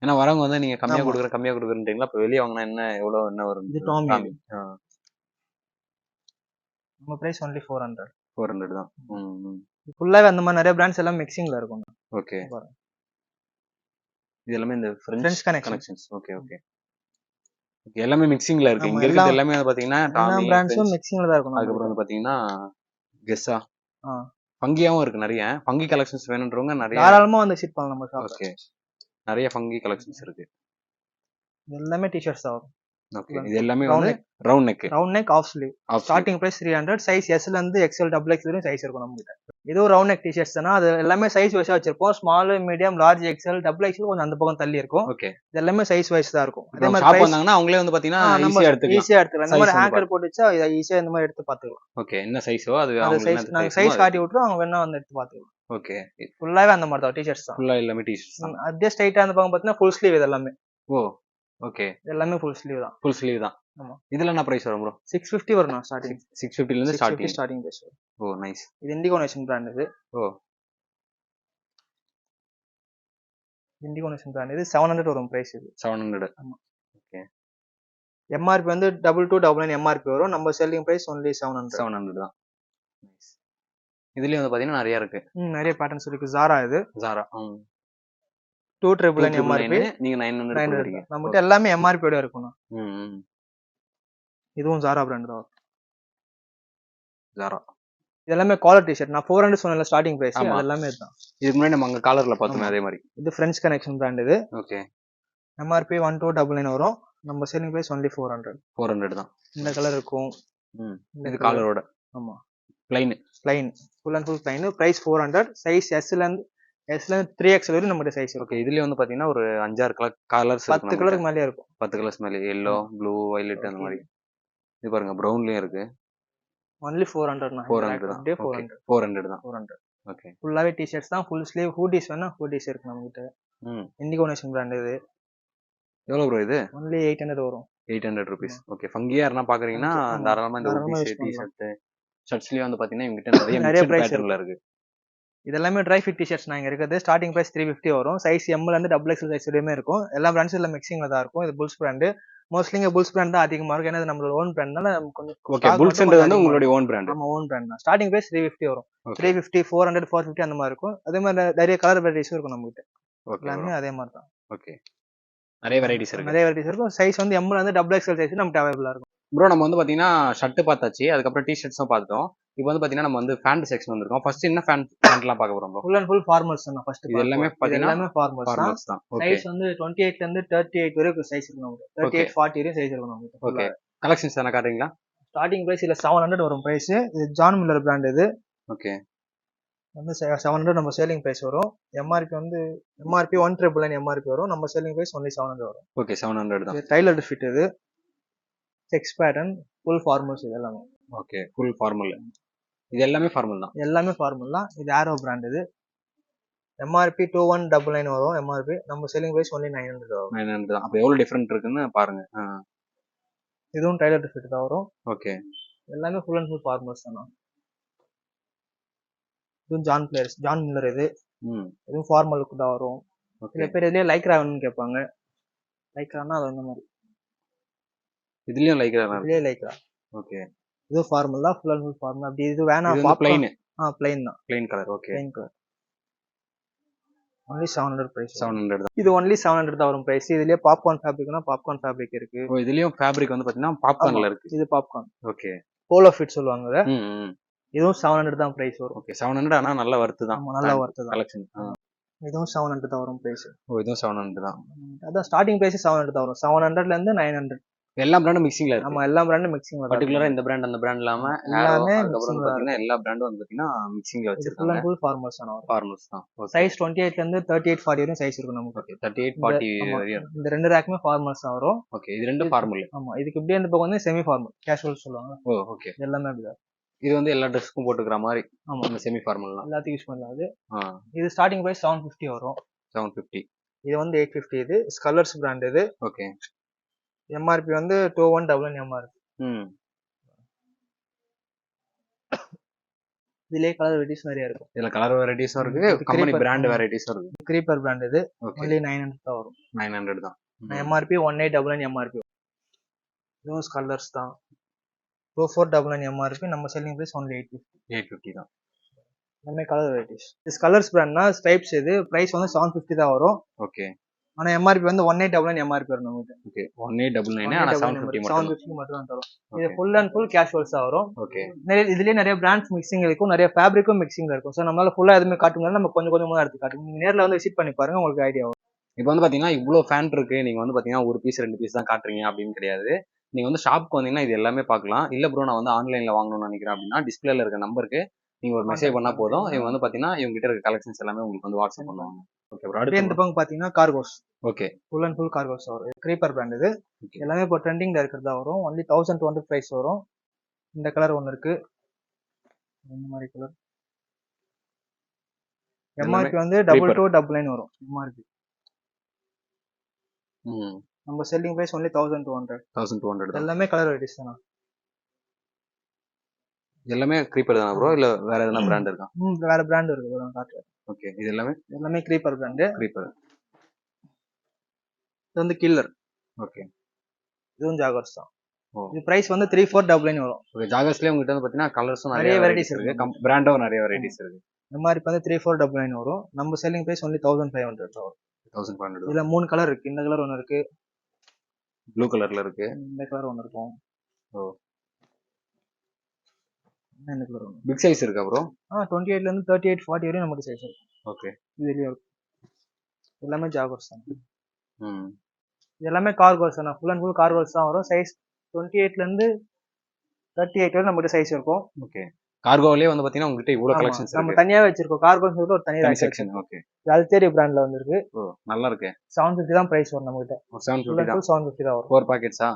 ஏன்னா வரவங்க வந்து நீங்க கம்மியா கொடுக்குறீங்களா? அப்ப வெளிய வாங்குனா என்ன வரும்? இது டாமி. நம்ம பிரைஸ் only 400 தான். ஃபுல்லாவே அந்த மாதிரி நிறைய பிராண்ட்ஸ் எல்லாம் மிக்சிங்ல இருக்கும். ஓகே. இது எல்லாமே இந்த ஃப்ரெஞ்ச் கனெக்ஷன்ஸ். ஓகே. எல்லாமே மிக்சிங்ல இருக்கு. இங்க இருக்கிறது எல்லாமே வந்து பாத்தீங்கன்னா டாமி பிராண்ட்ஸும் மிக்சிங்ல தான் இருக்கும். அதுக்கு அப்புறம் வந்து பாத்தீங்கன்னா கெஸ்ஸா ஃபங்கியாவும் இருக்கு. நிறைய ஃபங்கி கலெக்ஷன்ஸ் வேணும்ன்றவங்க நிறைய தாராளமா வந்து விசிட் பண்ணலாம் நம்ம ஷாப். ஓகே. நிறைய ஃபங்கி கலெக்ஷன்ஸ் இருக்கு. எல்லாமே டிஷர்ட்ஸ் தான் வரும். ஓகே, இது எல்லாமே வந்து round neck half sleeve. Starting price 300. Size எஸ்ல இருந்து எக்ஸ்எல் டபுள் எக்ஸ் வரையும் சைஸ் இருக்கும் நம்ம கிட்ட. இதுவும் ரவுண்ட் நெக் டிஷர்ட்ஸ் தானா, அது எல்லாமே சைஸ் வைஸா வச்சிருப்போம். Small, medium, large, XL, double XL கொஞ்சம் அந்த பக்கம் தள்ளி இருக்கும். ஓகே, இது எல்லாமே சைஸ் வைஸ் தான் இருக்கும். அதே மாதிரி ஷாப் வந்தாங்கன்னா அவங்களே வந்து பாத்தீங்கன்னா ஈஸியா எடுத்துக்கலாம். இந்த மாதிரி ஹேங்கர் போட்டு வச்சா ஈஸியா இந்த மாதிரி எடுத்து பாத்துக்கலாம். ஓகே, என்ன சைஸோ அது சைஸ் நாங்க சைஸ் காட்டி விட்டுறோம், அவங்க வேணா வந்து எடுத்து பாத்துக்கலாம். ஓகே, ஃபுல்லாவே அந்த மாதிரி தான் டிஷர்ட்ஸ் தான். ஃபுல்லா எல்லாமே டிஷர்ட்ஸ் தான். அதே ஸ்ட்ரைட்டா அந்த பக்கம் பாத்தீங்கன்னா ஃபுல் ஸ்லீவ். இது எல்லாமே ஓகே, எல்லாமே ஃபுல் ஸ்லீவ் தான். ஃபுல் ஸ்லீவ் தான். ஆமா. இதுல என்ன பிரைஸ் வரும் ப்ரோ? 650 வரும். ஸ்டார்டிங் 650 ல இருந்து ஸ்டார்டிங் பிரைஸ் வரும். ஓ நைஸ். இது இண்டிகோ நேஷன் பிராண்ட். இது இண்டிகோ நேஷன் பிராண்ட். இது 700 வரும் பிரைஸ். இது 700. ஆமா. ஓகே, எம்ஆர்பி வந்து 2299 எம்ஆர்பி வரும். நம்ம செல்லிங் பிரைஸ் ஒன்லி 700 தான். நைஸ். இதுலயும் வந்து பாத்தீங்கன்னா நிறைய இருக்கு. நிறைய பேட்டர்ன்ஸ் இருக்கு. ஜாரா. இது ஜாரா 2999 எம்ஆர்பி. நீங்க 900 கொடுக்குறீங்க. நம்மகிட்ட எல்லாமே எம்ஆர்பி ஓட இருக்கும். இதுவும் ஜாரா பிராண்ட் தான். ஜாரா இது எல்லாமே காலர் டி-ஷர்ட். நான் 400 சொன்னல ஸ்டார்டிங் பிரைஸ். அது எல்லாமே இதுதான். இதுக்கு முன்னாடி நம்ம அங்க காலர்ல பார்த்தோமே அதே மாதிரி. இது ஃப்ரெஞ்ச் கனெக்ஷன் பிராண்ட். இது ஓகே, எம்ஆர்பி 1299 வரும். நம்ம செல்லிங் பிரைஸ் ஒன்லி 400 தான். இந்த கலர் இருக்கும். இது காலரோட. ஆமா, plain full and full plain. Price 400. Size எஸ்ல இருந்து 3XL வரையும் நம்மகிட்ட சைஸ் இருக்கு. ஓகே, இதுலயே வந்து பாத்தீங்கன்னா ஒரு 5-6 கலர்ஸ் 10 கலருக்கு மேலே இருக்கும். 10 கலர்ஸ் மேலே. yellow, blue, violet அந்த மாதிரி. இது பாருங்க, ப்ரௌன்லயும் இருக்கு. ஒன்லி 400 தான். 400 தான். 400 தான். 400. ஓகே, ஃபுல்லாவே டி-ஷர்ட்ஸ் தான். ஃபுல் ஸ்லீவ் ஹூடிஸ் வேணா ஹூடிஸ் இருக்கு நம்ம கிட்ட. Indigo nation brand. இது எவ்வளவு ப்ரோ? இது ஒன்லி 800 வரும். 800 rupees. ஓகே, ஃபங்கியா இருந்தா பாக்குறீங்கன்னா தாராளமா இந்த ஹூடிஸ், டி-ஷர்ட், ஷர்ட்ஸ்லயே வந்து பாத்தீங்கன்னா இவங்க கிட்ட நிறைய பேட்டர்ன்ல இருக்கு. இதெல்லாமே ட்ரை ஃபிட் டி-ஷர்ட்ஸ் நாங்க இருக்குது. ஸ்டார்டிங் பிரைஸ் 350 வரும். சைஸ் எம்ல இருந்து டபுள் எக்ஸ்எல் சைஸ் வரையுமே இருக்கும். எல்லா பிராண்ட்ஸும் இல்ல மிக்சிங்ல தான் இருக்கும். இது புல்ஸ் பிராண்ட். மோஸ்ட்லி இங்க புல்ஸ் பிராண்ட் தான் அதிகமா இருக்கும். ஏன்னா இது நம்மளோட ஓன் பிராண்ட்னால கொஞ்சம். ஓகே, புல்ஸ்ன்றது வந்து உங்களுடைய ஓன் பிராண்ட். நம்ம ஓன் பிராண்ட் தான். ஸ்டார்டிங் பிரைஸ் 350 வரும். 350, 400, 450 அந்த மாதிரி இருக்கும். அதே மாதிரி நிறைய கலர் வெரைட்டிஸும் இருக்கும் நம்ம கிட்ட. எல்லாமே அதே மாதிரி தான். ஓகே, நிறைய வெரைட்டிஸ் இருக்கும். சைஸ் வந்து எம்ல இருந்து டபுள் எக்ஸ்எல் சைஸ் நமக்கு அவைலபிளா இருக்கும். ப்ரோ, நம்ம வந்து பாத்தீங்கன்னா ஷர்ட் பார்த்தாச்சு, அதுக்கப்புறம் டி-ஷர்ட்ஸும் பார்த்தோம். இப்போ வந்து பாத்தீங்கன்னா நம்ம வந்து பேண்ட் செக்ஷன் வந்திருக்கோம். ஃபர்ஸ்ட் என்ன பேண்ட்லாம் பார்க்க போறோம் bro? Full and full formals தான் ஃபர்ஸ்ட். இது எல்லாமே பாத்தீங்கன்னா ஃபார்மல்ஸ் தான். சைஸ் வந்து 28 ல இருந்து 38 வரைக்கும் சைஸ் இருக்கு நமக்கு. 38, 40 வரைக்கும் சைஸ் இருக்கு நமக்கு. ஓகே, கலெக்ஷன்ஸ் என்ன காட்டுறீங்களா? ஸ்டார்டிங் பிரைஸ் இல்ல 700 வரும் பிரைஸ். இது ஜான் மில்லர் பிராண்ட். இது ஓகே, வந்து 700 நம்ம சேலிங் பிரைஸ் வரும். எம்ஆர்பி வந்து எம்ஆர்பி 1999 எம்ஆர்பி வரும். நம்ம சேலிங் பிரைஸ் ஒன்லி 700 வரும். ஓகே, 700 தான். டைலர்ட் ஃபிட். இது செக்ஸ் பேட்டர்ன், ஃபுல் ஃபார்மல்ஸ். இது எல்லாமே ஓகே, ஃபுல் ஃபார்மல். இது எல்லாமே ஃபார்மல் தான். எல்லாமே ஃபார்மல் தான். இது ஆரோ பிராண்ட். இது எம்ஆர்பி 2199 வரும். எம்ஆர்பி நம்ம செல்லிங் பிரைஸ் ஒன்லி 900 வரும். 900 தான். அப்ப எவ்வளவு டிஃபரண்ட் இருக்குன்னு பாருங்க. இதுவும் டைலர்ட் ஃபிட் தான் வரும். ஓகே, எல்லாமே ஃபுல் அண்ட் ஃபுல் ஃபார்மல்ஸ் தான். இதுவும் ஜான் மில்லர். இது இதுவும் ஃபார்மலுக்கு தான் வரும். சில பேர் இதுலயே லைக்ரா வேணும்னு கேட்பாங்க. லைக்ரானா அது அந்த மாதிரி. இதுலயும் லைக்ரா. ஓகே, இது ஃபார்மல் தான். Full and full formal. அப்படி இது வேணா ப்ளைன். ப்ளைன் தான். Plain colour. Okay, plain colour. Only 700 price. 700 தான். இது ஒன்லி 700 தான் வரும் பிரைஸ். இதுலயே பாப்கார்ன் ஃபேப்ரிக்னா பாப்கார்ன் ஃபேப்ரிக் இருக்கு. ஓ, இதுலயும் ஃபேப்ரிக் வந்து பாத்தீங்கன்னா பாப்கார்ன்ல இருக்கு. இது பாப்கார்ன். ஓகே, போலோ ஃபிட் சொல்லுவாங்க. இதுவும் 700 தான் பிரைஸ் வரும். ஓகே, 700 ஆனா நல்ல வர்த் தான். நல்ல வர்த் தான் கலெக்ஷன். இதுவும் 700 தான் வரும் பிரைஸ். ஓ, இதுவும் 700 தான். அதான் ஸ்டார்டிங் பிரைஸ் 700 தான் வரும். 700 ல இருந்து 900. எல்லா பிராண்டும் மிக்சிங்ல இருக்கு. ஆமா, எல்லா பிராண்டும் மிக்சிங்ல. பர்టిక్యులரா இந்த பிராண்ட் அந்த பிராண்ட் இல்லாம எல்லாமே அதுக்கப்புறம் பாத்தீங்கன்னா எல்லா பிராண்டும் வந்து பாத்தீங்கன்னா மிக்சிங்ல வச்சிருக்காங்க. ஃபுல் அண்ட் ஃபுல் ஃபார்மல்ஸ் தான். ஃபார்மல்ஸ் தான். சைஸ் 28 ல இருந்து 38, 40 வரையும் சைஸ் இருக்கும் நமக்கு. ஓகே, 38, 40 வரையும். இந்த ரெண்டு ரேக்குமே ஃபார்மல்ஸ் தான் வரும். ஓகே, இது ரெண்டும் ஃபார்மல். ஆமா, இதுக்கு இப்படியே இந்த பக்கம் வந்து செமி ஃபார்மல், கேஷுவல் சொல்லுவாங்க. ஓ, ஓகே. எல்லாமே அப்படிதான். இது வந்து எல்லா ட்ரெஸ்க்கும் போட்டுக்கிற மாதிரி. ஆமா, இந்த செமி ஃபார்மல்லாம் எல்லாத்துக்கும் யூஸ் பண்ணலாம். இது ஸ்டார்டிங் பிரைஸ் 750 வரும். 750. இது வந்து 850. இது ஸ்கலர்ஸ் பிராண்ட். இது ஓகே, எம்ஆர்பி வந்து 2199 எம்ஆர்பி. இதுலயே கலர் வெரைட்டிஸ் நிறைய இருக்கும். இதுல கலர் வெரைட்டிஸும் இருக்கு, கம்பெனி பிராண்ட் வெரைட்டிஸும் இருக்கு. Creeper brand. இது only 900 தான் வரும். 900 தான். MRP 1899 MRP. இதுவும் கலர்ஸ் தான். 2499 எம்ஆர்பி. நம்ம செல்லிங் பிரைஸ் only 850 தான். எல்லாமே கலர் வெரைட்டிஸ். இது கலர்ஸ் பிராண்ட்னா ஸ்ட்ரைப்ஸ். இது பிரைஸ் வந்து 750 தான் வரும். ஓகே, ஆனா எம்ஆர்பி வந்து 1899 எம்ஆர்பி வரும் நமக்கு. ஓகே, 1899 ஆனா 750 மட்டும் தான் தரும். இது ஃபுல் அண்ட் ஃபுல் கேஷுவல்ஸா வரும். ஓகே, இதுலயே நிறைய பிராண்ட்ஸ் மிக்சிங் இருக்கும், நிறைய ஃபேப்ரிக்கும் மிக்சிங்ல இருக்கும். சோ நம்மளால ஃபுல்லா எதுவுமே காட்ட முடியல, நம்ம கொஞ்சம் கொஞ்சமா எடுத்து காட்டுவோம். நீங்க நேர்ல வந்து விசிட் பண்ணி பாருங்க, உங்களுக்கு ஐடியா வரும். இப்போ வந்து பாத்தீங்கன்னா இவ்வளவு ஃபேன் இருக்கு, நீங்க வந்து பாத்தீங்கன்னா ஒரு பீஸ் 2 பீஸ் தான் காட்டுறீங்க அப்படின்னு கிடையாது. நீங்க வந்து ஷாப்க்கு வந்தீங்கன்னா இது எல்லாமே பார்க்கலாம். இல்ல ப்ரோ நான் வந்து ஆன்லைன்ல வாங்கணும்னு நினைக்கிறேன் அப்படின்னா டிஸ்பிளேல இருக்க நம்பருக்கு நீங்க ஒரு மெசேஜ் பண்ணா போதும். இவங்க வந்து பாத்தீங்கன்னா இவங்க கிட்ட இருக்க கலெக்ஷன்ஸ் எல்லாமே உங்களுக்கு வந்து வாட்ஸ்அப் பண்ணுவாங்க. Okay bro. அடுத்து இந்த பக்கம் பாத்தீங்கன்னா cargos. Okay. Full and full cargos வரும். க்ரீப்பர் பிராண்ட் இது. எல்லாமே இப்போ ட்ரெண்டிங்ல இருக்கிறதா வரும். ஒன்லி 1200 பிரைஸ் வரும். இந்த கலர் ஒன்னு இருக்கு. இந்த மாதிரி கலர். எம்ஆர்பி வந்து 2299 வரும் எம்ஆர்பி. நம்ம செல்லிங் பிரைஸ் ஒன்லி 1200. எல்லாமே கலர் வெரைட்டிஸ் தானா? எல்லாமே க்ரீப்பர் தானா ப்ரோ, இல்ல வேற எதனா பிராண்ட் இருக்கா? வேற பிராண்ட் இருக்கு நான் காட்டுறேன். ஓகே. இது எல்லாமே க்ரீப்பர் பிராண்ட். க்ரீப்பர். இது வந்து கில்லர். ஓகே. இதுவும் ஜாகர்ஸ் தான். இது பிரைஸ் வந்து 3499 வரும். ஓகே. ஜாகர்ஸ்லயே உங்ககிட்ட வந்து பாத்தீங்கன்னா கலர்ஸும் நிறைய வெரைட்டிஸ் இருக்கு. பிராண்டும் நிறைய வெரைட்டிஸ் இருக்கு. எம்ஆர்பி வந்து 3499 வரும். நம்ம செல்லிங் பிரைஸ் ஒன்லி 1500 வரும். 1500. இதுல 3 கலர் இருக்கு. இந்த கலர் ஒன்னு இருக்கு. ப்ளூ கலர்ல இருக்கு. இந்த கலர் ஒன்னு இருக்கும். ஓ. இந்த கலர் ஒன்னு. பிக் சைஸ் இருக்கா ப்ரோ? 28ல இருந்து 38 40 வரையும் நமக்கு சைஸ் இருக்கு. ஓகே. இதுலயே இருக்கு. எல்லாமே ஜாகர்ஸ் தான். இது எல்லாமே கார்கோஸ் தான். ஃபுல் அண்ட் ஃபுல் கார்கோஸ் தான் வரும். சைஸ் 28ல இருந்து 38 வரை நமக்கு சைஸ் இருக்கும். ஓகே. கார்கோலயே வந்து பாத்தீங்கன்னா உங்ககிட்ட இவ்வளவு கலெக்ஷன்ஸ் இருக்கு. நம்ம தனியா வச்சிருக்கோம். கார்கோஸ் சொல்லிட்டு ஒரு தனி செக்ஷன். ஓகே. அல்டேரி பிராண்ட்ல வந்திருக்கு. ஓ நல்லா இருக்கு. 750 தான் பிரைஸ் வரும் நமக்கிட்ட. 750 தான். 750 தான் வரும். 4 பாக்கெட்ஸா?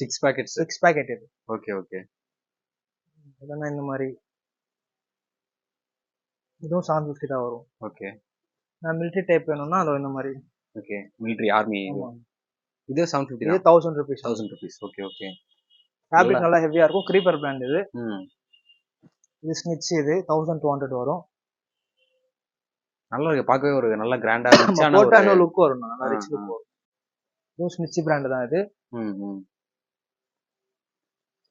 6 பாக்கெட்ஸ். 6 பாக்கெட் இது. Okay okay. இதெல்லாம் இந்த மாதிரி. இதுவும் 750 தான் வரும். ஓகே. நான் மிலிட்டரி டைப் வேணும்னா அது இந்த மாதிரி. ஓகே. Military army. இது 750 தான். இது 1000 rupees. 1000 rupees. Okay okay. Fabric நல்லா ஹெவியா இருக்கும். க்ரீப்பர் பிராண்ட் இது. இது ஸ்னிட்ச். இது 1200 வரும். நல்லா இருக்கு. பார்க்கவே ஒரு நல்ல கிராண்டா ரிச்சான ஒரு லுக் வரும். நல்லா ரிச் லுக் வரும். இது ஸ்னிட்ச் பிராண்ட் தான் இது.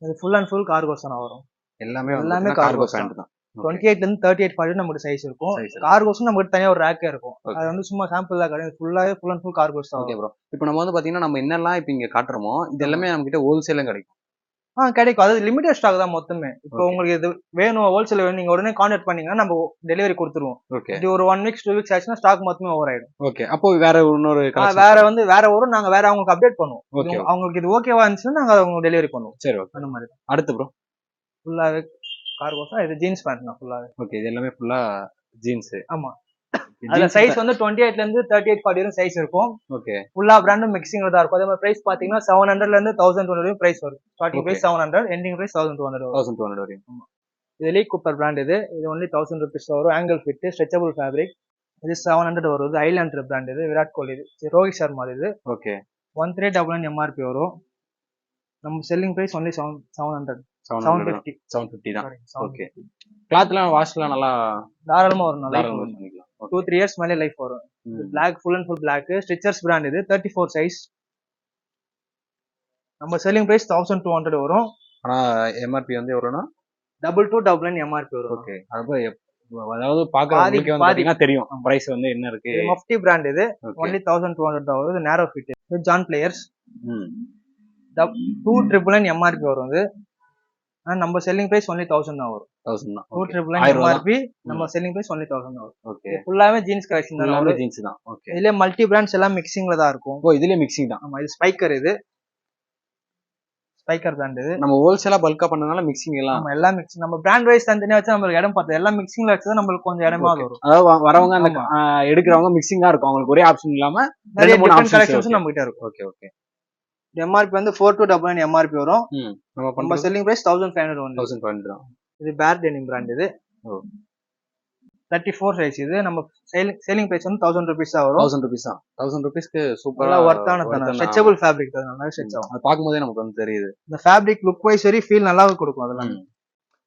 இது ஃபுல் அண்ட் ஃபுல் கார்கோஸ் தான் வரும். எல்லாமே கார்கோ பிராண்ட் தான். 28ல இருந்து 38 40 நமக்கு சைஸ் இருக்கும். கார்கோஸும் நமக்கு தனியா ஒரு ரேக்கே இருக்கும். அது வந்து சும்மா சாம்பிள் தான் கிடையாது. ஃபுல்லாவே ஃபுல் அண்ட் ஃபுல் கார்கோஸ் தான். Okay bro. இப்போ நம்ம வந்து பாத்தீங்கன்னா நம்ம என்னெல்லாம் இப்போ இங்க காட்டுறோமோ இது எல்லாமே நம்ம கிட்ட ஹோல்சேலும் கிடைக்கும். கிடைக்கும். அது லிமிடெட் ஸ்டாக் தான் மொத்தமே. இப்போ உங்களுக்கு இது வேணும் ஹோல்சேல் வேணும் நீங்க உடனே கான்டாக்ட் பண்ணீங்கன்னா நம்ம டெலிவரி கொடுத்துருவோம். இது ஒரு 1 week 2 weeks ஆச்சுன்னா ஸ்டாக் மொத்தமே ஓவர் ஆயிடும். ஓகே. அப்போ வேற இன்னொரு வேற வரும். நாங்க வேற அவங்களுக்கு அப்டேட் பண்ணுவோம். அவங்களுக்கு இது ஓகேவா இருந்துச்சுன்னா நாங்க அவங்க டெலிவரி பண்ணுவோம். சரி ஓகே. அந்த மாதிரி. அடுத்து ப்ரோ ஃபுல்லாவே கார்கோஸா? இது ஜீன்ஸ் பேண்ட் தான் ஃபுல்லாவே. ஓகே. இது எல்லாமே ஃபுல்லா ஜீன்ஸ். ஆமா. அதுல சைஸ் வந்து 28ல இருந்து 38 40 வரை சைஸ் இருக்கும். ஓகே. ஃபுல்லா பிராண்டும் மிக்சிங்ல தான் இருக்கும். அதே மாதிரி பிரைஸ் பாத்தீங்கன்னா 700ல இருந்து 1200 வரையும் பிரைஸ் வரும். ஸ்டார்டிங் பிரைஸ் 700, எண்டிங் பிரைஸ் 1200 வரும். 1200 வரையும். இது லீ கூப்பர் பிராண்ட். இது ஒன்லி 1000 rupees வரும். Angle fit stretchable fabric. இது 700 வரும். இது ஐலாண்டர் பிராண்ட். இது விராட் கோலி. இது ரோஹித் சர்மா. இது ஓகே. 1399 எம்ஆர்பி வரும். நம்ம செல்லிங் பிரைஸ் ஒன்லி 700. 750 தான். ஓகே. கிளாத்லாம் வாஷ்லாம் நல்லா தாராளமா வரும். நல்லா பண்ணிக்கலாம். 2-3 years மேலே லைஃப் வரும். Black full and full black stitchers brand. இது 34 சைஸ். நம்ம செல்லிங் பிரைஸ் 1200 வரும். ஆனா எம்ஆர்பி வந்து எவ்வளவுனா 2299 எம்ஆர்பி வரும். ஓகே. அதாவது பாக்குறவங்களுக்கு வந்து பாத்தீங்கன்னா தெரியும் பிரைஸ் வந்து என்ன இருக்கு. Mufti brand. இது ஒன்லி 1200 தான் வரும். இது நேரோ ஃபிட். இது ஜான் பிளேயர்ஸ். 2999 எம்ஆர்பி வரும். இது நம்ம செல்லிங் பிரைஸ் ஒன்லி 1000 தான் வரும். 1000 தான். 2999 எம்ஆர்பி. நம்ம செல்லிங் பிரைஸ் ஒன்லி 1000 தான் வரும். ஓகே. ஃபுல்லாவே ஜீன்ஸ் கலெக்ஷன் தான். எல்லாமே ஜீன்ஸ் தான். ஓகே. இதுல மல்டி பிராண்ட்ஸ் எல்லாம் மிக்சிங்ல தான் இருக்கும். ஓ இதுலயே மிக்சிங் தான். ஆமா. இது ஸ்பைக்கர். இது ஸ்பைக்கர் பிராண்ட். இது நம்ம ஹோல்சேலா பல்கா பண்ணனால மிக்சிங் எல்லாம். நம்ம எல்லாம் மிக்சிங். நம்ம பிராண்ட் வைஸ் தனியா வச்சா நமக்கு இடம் பார்த்தா எல்லாம் மிக்சிங்ல வச்சா நமக்கு கொஞ்சம் இடமா வரும். அதாவது வரவங்க அந்த எடுக்கிறவங்க மிக்சிங்கா இருக்கும். அவங்களுக்கு ஒரே ஆப்ஷன் இல்லாம நிறைய டிஃபரண்ட் கலெக்ஷன்ஸ் நம்ம கிட்ட இருக்கும். Okay okay. எம்ஆர்பி வந்து 4299 எம்ஆர்பி வரும். நம்ம செல்லிங் பிரைஸ் 1500 வரும். 1500 தான். இது பேர் டெனிம் பிராண்ட். இது 34 சைஸ். இது நம்ம செல்லிங் பிரைஸ் வந்து 1000 rupees தான் வரும். 1000 rupees தான். 1000 rupeesக்கு சூப்பரா வர்த்தான ஸ்ட்ரெச்சபிள் ஃபேப்ரிக் தான். நல்லா ஸ்ட்ரெச் ஆகும். அது பாக்கும்போதே நமக்கு வந்து தெரியுது. இந்த fabric look wise very feel நல்லாவே கொடுக்கும். அதெல்லாம்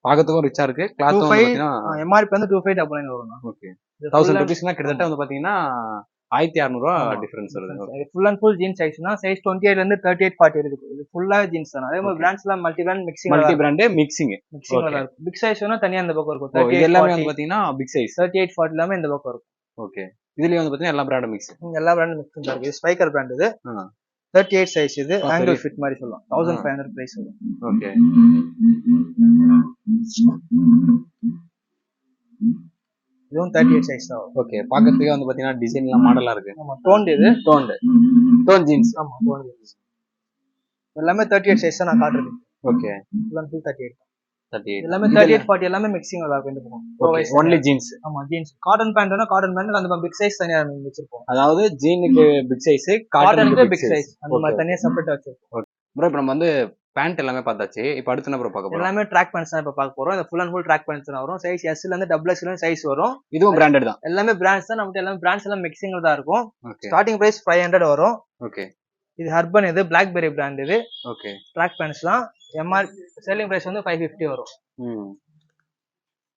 பாக்கிறதுக்கும் ரிச்சா இருக்கு. கிளாத் வந்து பாத்தீங்கன்னா எம்ஆர்பி வந்து 2599 வரும். ஓகே. 1000 rupeesனா கிட்டத்தட்ட வந்து பாத்தீங்கன்னா 1600 ரூபாய் டிஃபரன்ஸ் வருது. ஃபுல் அண்ட் ஃபுல் ஜீன்ஸ் சைஸ்னா சைஸ் 28ல இருந்து 38 40 இருக்கு. இது ஃபுல்லா ஜீன்ஸ் தான். அதே மாதிரி பிராண்ட்ஸ்ல multi brand mixing. Multi brand மிக்சிங்ல இருக்கும். பிக் சைஸ்னா தனியா இந்த பக்கம் இருக்கும். இது எல்லாமே வந்து பாத்தீங்கன்னா பிக் சைஸ் 38 40 எல்லாமே இந்த பக்கம் இருக்கும். ஓகே. இதுலயே வந்து பாத்தீங்கன்னா எல்லா பிராண்டும் மிக்ஸ். எல்லா பிராண்டும் மிக்ஸ் தான் இருக்கு. இது ஸ்பைக்கர் பிராண்ட். இது 38 சைஸ். இது ஆங்கிள் ஃபிட் மாதிரி சொல்லலாம். 1500 பிரைஸ் வரும். ஓகே. இதுவும் 38 சைஸ் தான். ஓகே, பாக்கிறதுக்கே வந்து பாத்தீங்கன்னா டிசைன்லாம் மாடலா இருக்கு. ஆமா, டோன் இது. Tone jeans. ஆமா, டோன் ஜீன்ஸ். எல்லாமே 38 சைஸ் தான் நான் காட்டுறது. Okay, full and full 38. 38 எல்லாமே 38 40 எல்லாமே மிக்சிங் தான் இருக்கும் இந்த பக்கம். Okay, only jeans. ஆமா, ஜீன்ஸ். காட்டன் பேண்ட்னா காட்டன் பேண்ட் அந்த பிக் சைஸ் தனியா வச்சிருப்போம். அதாவது ஜீனுக்கு பிக் சைஸ், காட்டனுக்கு பிக் சைஸ் அந்த மாதிரி தனியா செப்பரேட்டா வச்சிருப்போம். ப்ரோ இப்போ நம்ம வந்து பேண்ட் எல்லாமே பார்த்தாச்சு. இப்போ அடுத்து என்ன ப்ரோ பார்க்க போறோம்? எல்லாமே ட்ராக் பேண்ட்ஸ் தான் இப்ப பார்க்க போறோம். இந்த full and full track pants தான் வரும். சைஸ் S ல இருந்து XXL வரை சைஸ் வரும். இதுவும் பிராண்டட் தான். எல்லாமே பிராண்ட்ஸ் தான். நமக்கு எல்லாமே பிராண்ட்ஸ் எல்லாம் மிக்சிங்ல தான் இருக்கும். ஓகே, ஸ்டார்டிங் பிரைஸ் 500 வரும். ஓகே, இது ஹர்பன், இது பிளாக்பெரி பிராண்ட். இது ஓகே, ட்ராக் பேண்ட்ஸ் தான். MR செல்லிங் பிரைஸ் வந்து 550 வரும். ம்,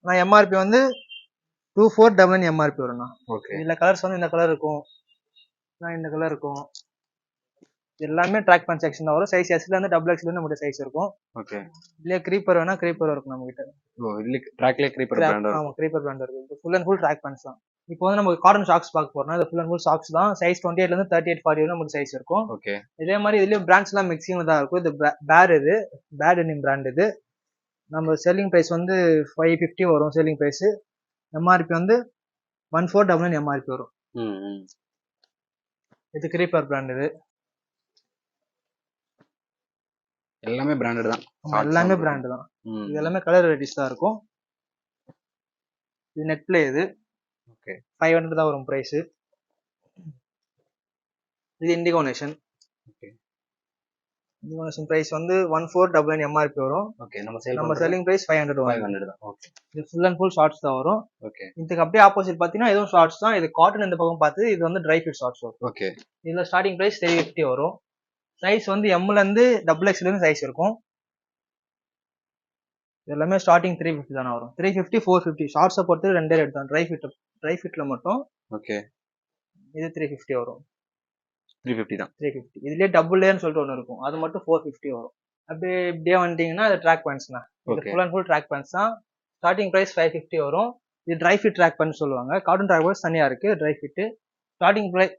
நான் MRP வந்து 2499 MRP வரும்ண்ணா. ஓகே. இதுல கலர்ஸ் வந்து இந்த கலர் இருக்கும், இந்த கலர் இருக்கும். எல்லாமே ட்ராக் பேண்ட் செக்ஷன் தான் வரும். சைஸ் S ல இருந்து XXL நம்ம கிட்ட சைஸ் இருக்கும். ஓகே, இல்ல க்ரீப்பர் வேணா க்ரீப்பர் இருக்கும் நம்ம கிட்ட. ஓ இதுல ட்ராக்ல க்ரீப்பர் பிராண்ட் வரும். ஆமா, க்ரீப்பர் பிராண்ட் இருக்கு. இது full and full track pants தான். இப்போ வந்து நம்ம காட்டன் ஷாக்ஸ் பார்க்க போறோம்னா இது ஃபுல் அண்ட் ஃபுல் ஷாக்ஸ் தான். சைஸ் 28 ல இருந்து 38 40 வரை நமக்கு சைஸ் இருக்கும். ஓகே, இதே மாதிரி இதுலயும் பிராண்ட்ஸ் எல்லாம் மிக்சிங்ல தான் இருக்கும். இது பேட் டெனிம் பிராண்ட். இது நம்ம செல்லிங் பிரைஸ் வந்து 550 வரும் செல்லிங் பிரைஸ். MRP வந்து 1499 MRP வரும். இது க்ரீப்பர் பிராண்ட். இது எல்லாமே பிராண்டட் தான். எல்லாமே பிராண்ட் தான். இது எல்லாமே கலர் வெரைட்டிஸ் தான் இருக்கும். இது நெட் பிளே. இது ஓகே, 500 தான் வரும் பிரைஸ். இது Indigo Nation. Okay, Indigo Nation price வந்து 1499 MRP வரும். ஓகே, நம்ம செல்லிங் பிரைஸ் 500 தான். ஓகே, இது ஃபுல் அண்ட் ஃபுல் ஷார்ட்ஸ் தான் வரும். ஓகே, இதுக்கு அப்படியே ஆப்போசிட் பாத்தீங்கன்னா இதுவும் ஷார்ட்ஸ் தான். இது காட்டன் இந்த பக்கம் பார்த்து இது வந்து ட்ரை ஃபிட் ஷார்ட்ஸ் வரும். ஓகே, இதுல ஸ்டார்டிங் பிரைஸ் 350 வரும். சைஸ் வந்து M ல இருந்து XXL வரைக்கும் சைஸ் இருக்கும். எல்லாமே ஸ்டார்டிங் 350 தான வரும். 350 450 ஷார்ட்ஸை பொறுத்து ரெண்டே ரேட் தான். ட்ரை ஃபிட்ல மட்டும். ஓகே, இது 350 வரும். 350 தான். 350. இதுலயே டபுள் லேயர்னு சொல்லிட்டு ஒன்று இருக்கும். அது மட்டும் 450 வரும். அப்படியே இப்படியே வந்துட்டீங்கன்னா அது ட்ராக் பேண்ட்ஸ் தான். இது full and full track pants தான். ஸ்டார்டிங் பிரைஸ் 550 வரும். இது ட்ரை ஃபிட் ட்ராக் பேண்ட் சொல்லுவாங்க. காட்டன் ட்ராக் பேண்ட்ஸ் தனியா இருக்கு. Dry fit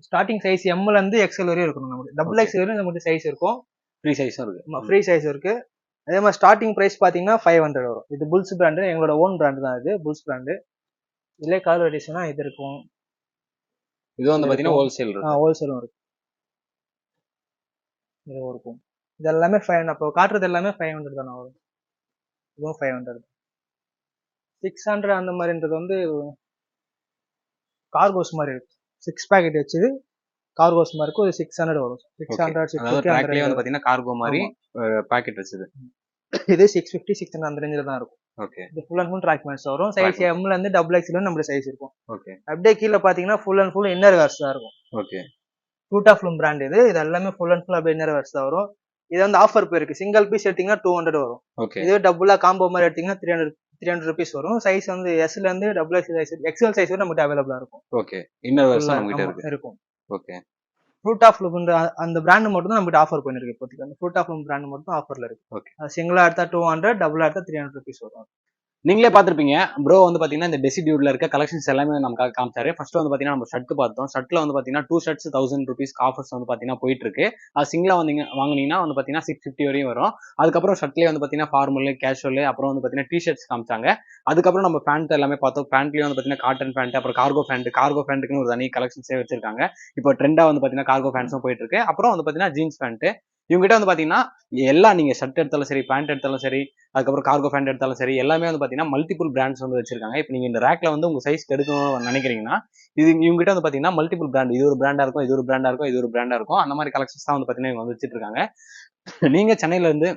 starting size M ல இருந்து XL வரையும் இருக்கணும். நமக்கு XXL வரையும் நமக்கு சைஸ் இருக்கும். ஃப்ரீ சைஸும் இருக்கு. ஃப்ரீ சைஸ் இருக்கு. அதே மாதிரி ஸ்டார்டிங் பிரைஸ் பாத்தீங்கன்னா 500 வரும். இது புல்ஸ் பிராண்ட், எங்களோட ஓன் பிராண்ட் தான். இது புல்ஸ் பிராண்ட். இதுல கலர் வெரைட்டிஸ்னா இது இருக்கும். இது வந்து பாத்தீங்கன்னா ஹோல்சேல் இருக்கு. ஹோல்சேலும் இருக்கு. இது இருக்கும். இது எல்லாமே 500. அப்போ காட்டுறது எல்லாமே 500 தானே வரும். இதுவும் 500. 600 அந்த மாதிரின்றது வந்து கார்கோஸ் மாதிரி இருக்கு. 6 பாக்கெட் வச்சது கார்கோஸ் மாதிரி இருக்கும். இது 600 வரும். 600 650 வந்து பாத்தீங்கன்னா கார்கோ மாதிரி பாக்கெட் வச்சது. இது 650 600 அந்த ரேஞ்சில தான் இருக்கும். ஓகே, இது full and full track pants வரும். சைஸ் M ல இருந்து XXL நம்ம சைஸ் இருக்கும். ஓகே, அப்படியே கீழ பாத்தீங்கன்னா full and full inner wears தான் இருக்கும். Okay, fruit of bloom brand. இது எல்லாமே ஃபுல் அண்ட் ஃபுல் அப்படியே இன்னர் வேர்ஸ் தான் வரும். இது வந்து ஆஃபர் போயிருக்கு. சிங்கிள் பீஸ் எடுத்தீங்கன்னா 200 வரும். ஓகே, இதே டபுளா காம்போ மாதிரி எடுத்தீங்கன்னா 300 rupees வரும். சைஸ் வந்து S ல இருந்து XXL சைஸ் வரை நமக்கு அவைலபிளா இருக்கும். ஓகே, இன்னர் வேர்ஸ் நமக்கு இருக்கும். ஓகே, ஃப்ரூட் ஆஃப் ப்ளூம் அந்த பிராண்ட் மட்டும் தான் நமக்கு ஆஃபர் பண்ணிருக்கு இப்போதைக்கு. அந்த ஃப்ரூட் ஆஃப் ப்ளூம் பிராண்ட் மட்டும் ஆஃபர்ல இருக்கு. ஓகே, சிங்கிளா எடுத்தா 200, டபுளா எடுத்தா 300 rupees வரும். நீங்களே பார்த்துருப்பீங்க. ப்ரோ வந்து பார்த்தீங்கன்னா இந்த டெசிடியூட்ல இருக்க கலெக்ஷன்ஸ் எல்லாமே நமக்காக காமிச்சாரு. ஃபர்ஸ்ட் வந்து பார்த்தீங்கன்னா நம்ம ஷர்ட் பார்த்தோம். ஷர்ட்ல வந்து பார்த்தீங்கன்னா 2 ஷர்ட்ஸ் 1000 rupees ஆஃபர்ஸ் வந்து பார்த்தீங்கன்னா போயிட்டு இருக்கு. அது சிங்கிளா வாங்கினீங்கன்னா வந்து பார்த்தீங்கன்னா 650 வரையும் வரும். அதுக்கப்புறம் ஷர்ட்லேயே வந்து பார்த்தீங்கன்னா ஃபார்மல், கேஷுவல், அப்புறம் வந்து பார்த்தீங்கன்னா டிஷர்ட்ஸ் காமிச்சாங்க. அதுக்கப்புறம் நம்ம பேண்ட் எல்லாமே பார்த்தோம். பேண்ட்லேயும் வந்து பார்த்தீங்கன்னா காட்டன் பேண்ட், அப்புறம் கார்கோ பேண்ட்டுக்குன்னு ஒரு தனி கலெக்ஷன்ஸே வச்சிருக்காங்க. இப்போ ட்ரெண்டா வந்து பார்த்தீங்கன்னா கார்கோ பேண்ட்ஸும் போயிட்டு இருக்கு. அப்புறம் வந்து பார்த்தீங்கன்னா ஜீன்ஸ் பேண்ட். இவங்ககிட்ட வந்து பாத்தீங்கன்னா எல்லாம் நீங்க ஷர்ட் எடுத்தாலும் சரி, பேண்ட் எடுத்தாலும் சரி, அதுக்கப்புறம் கார்கோ பேண்ட் எடுத்தாலும் சரி, எல்லாமே வந்து பாத்தீங்கன்னா மல்டிபிள் பிராண்ட்ஸ் வந்து வச்சிருக்காங்க. இப்போ நீங்க இந்த ரேக்ல வந்து உங்க சைஸ் எடுக்கணும்னு நினைக்கிறீங்கன்னா இது இவங்ககிட்ட வந்து பாத்தீங்கன்னா மல்டிபிள் பிராண்ட். இது ஒரு பிராண்டா இருக்கும், இது ஒரு பிராண்டா இருக்கும், இது ஒரு பிராண்டா இருக்கும். அந்த மாதிரி கலெக்ஷன்ஸ் தான் வந்து பாத்தீங்கன்னா இவங்க வந்து வச்சிட்டு இருக்காங்க. நீங்க சென்னையில இருந்து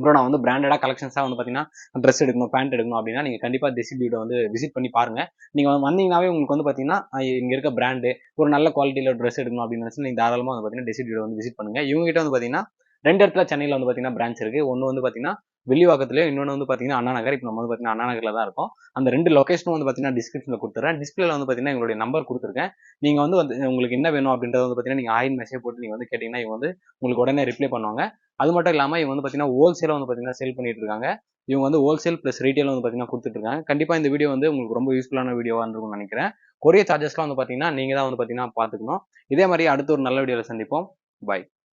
ப்ரோ நான் வந்து பிராண்டடா கலெக்ஷன்ஸா வந்து பாத்தீங்கன்னா ட்ரெஸ் எடுக்கணும், பேண்ட் எடுக்கணும் அப்படின்னா நீங்க கண்டிப்பா டெசிடியூட வந்து விசிட் பண்ணி பாருங்க. நீங்க வந்தீங்கன்னாவே உங்களுக்கு வந்து பாத்தீங்கன்னா இங்க இருக்க பிராண்டு ஒரு நல்ல குவாலிட்டியில ட்ரெஸ் எடுக்கணும் அப்படின்னு நினைச்சு நீங்க தாராளமா வந்து பாத்தீங்கன்னா டெசிடியூட வந்து விசிட் பண்ணுங்க. இவங்க கிட்ட வந்து பாத்தீங்கன்னா 2 இடத்துல சென்னையில வந்து பாத்தீங்கன்னா பிரான்ச் இருக்கு. ஒன்னு வந்து பாத்தீங்கன்னா வில்லிவாக்கத்துலயும், இன்னொன்னு வந்து பாத்தீங்கன்னா அண்ணா நகர். இப்போ நம்ம வந்து பாத்தீங்கன்னா அண்ணா நகர்ல தான் இருக்கும். அந்த 2 லொகேஷனும் வந்து பாத்தீங்கன்னா டிஸ்கிரிப்ஷன்ல கொடுத்துறேன். டிஸ்பிளேல வந்து பாத்தீங்கன்னா எங்களுடைய நம்பர் கொடுத்துருக்கேன். நீங்க வந்து உங்களுக்கு என்ன வேணும் அப்படின்றத வந்து பாத்தீங்கன்னா நீங்க ஆயின் மெசேஜ் போட்டு நீங்க வந்து கேட்டீங்கன்னா இவங்க வந்து உங்களுக்கு உடனே ரிப்ளை பண்ணுவாங்க. அது மட்டும் இல்லாம இவங்க வந்து பாத்தீங்கன்னா ஹோல்சேலா வந்து பாத்தீங்கன்னா சேல் பண்ணிட்டு இருக்காங்க. இவங்க வந்து ஹோல்சேல் பிளஸ் ரீட்டைல் வந்து பாத்தீங்கன்னா கொடுத்துட்டு இருக்காங்க. கண்டிப்பா இந்த வீடியோ வந்து உங்களுக்கு ரொம்ப யூஸ்ஃபுல்லான வீடியோவா இருக்கும்னு நினைக்கிறேன். கொரியர் சார்ஜஸ்லாம் வந்து பாத்தீங்கன்னா நீங்க தான் வந்து பாத்தீங்கன்னா பாத்துக்கணும். இதே மாதிரி அடுத்த ஒரு நல்ல வீடியோல சந்திப்போம். பாய்.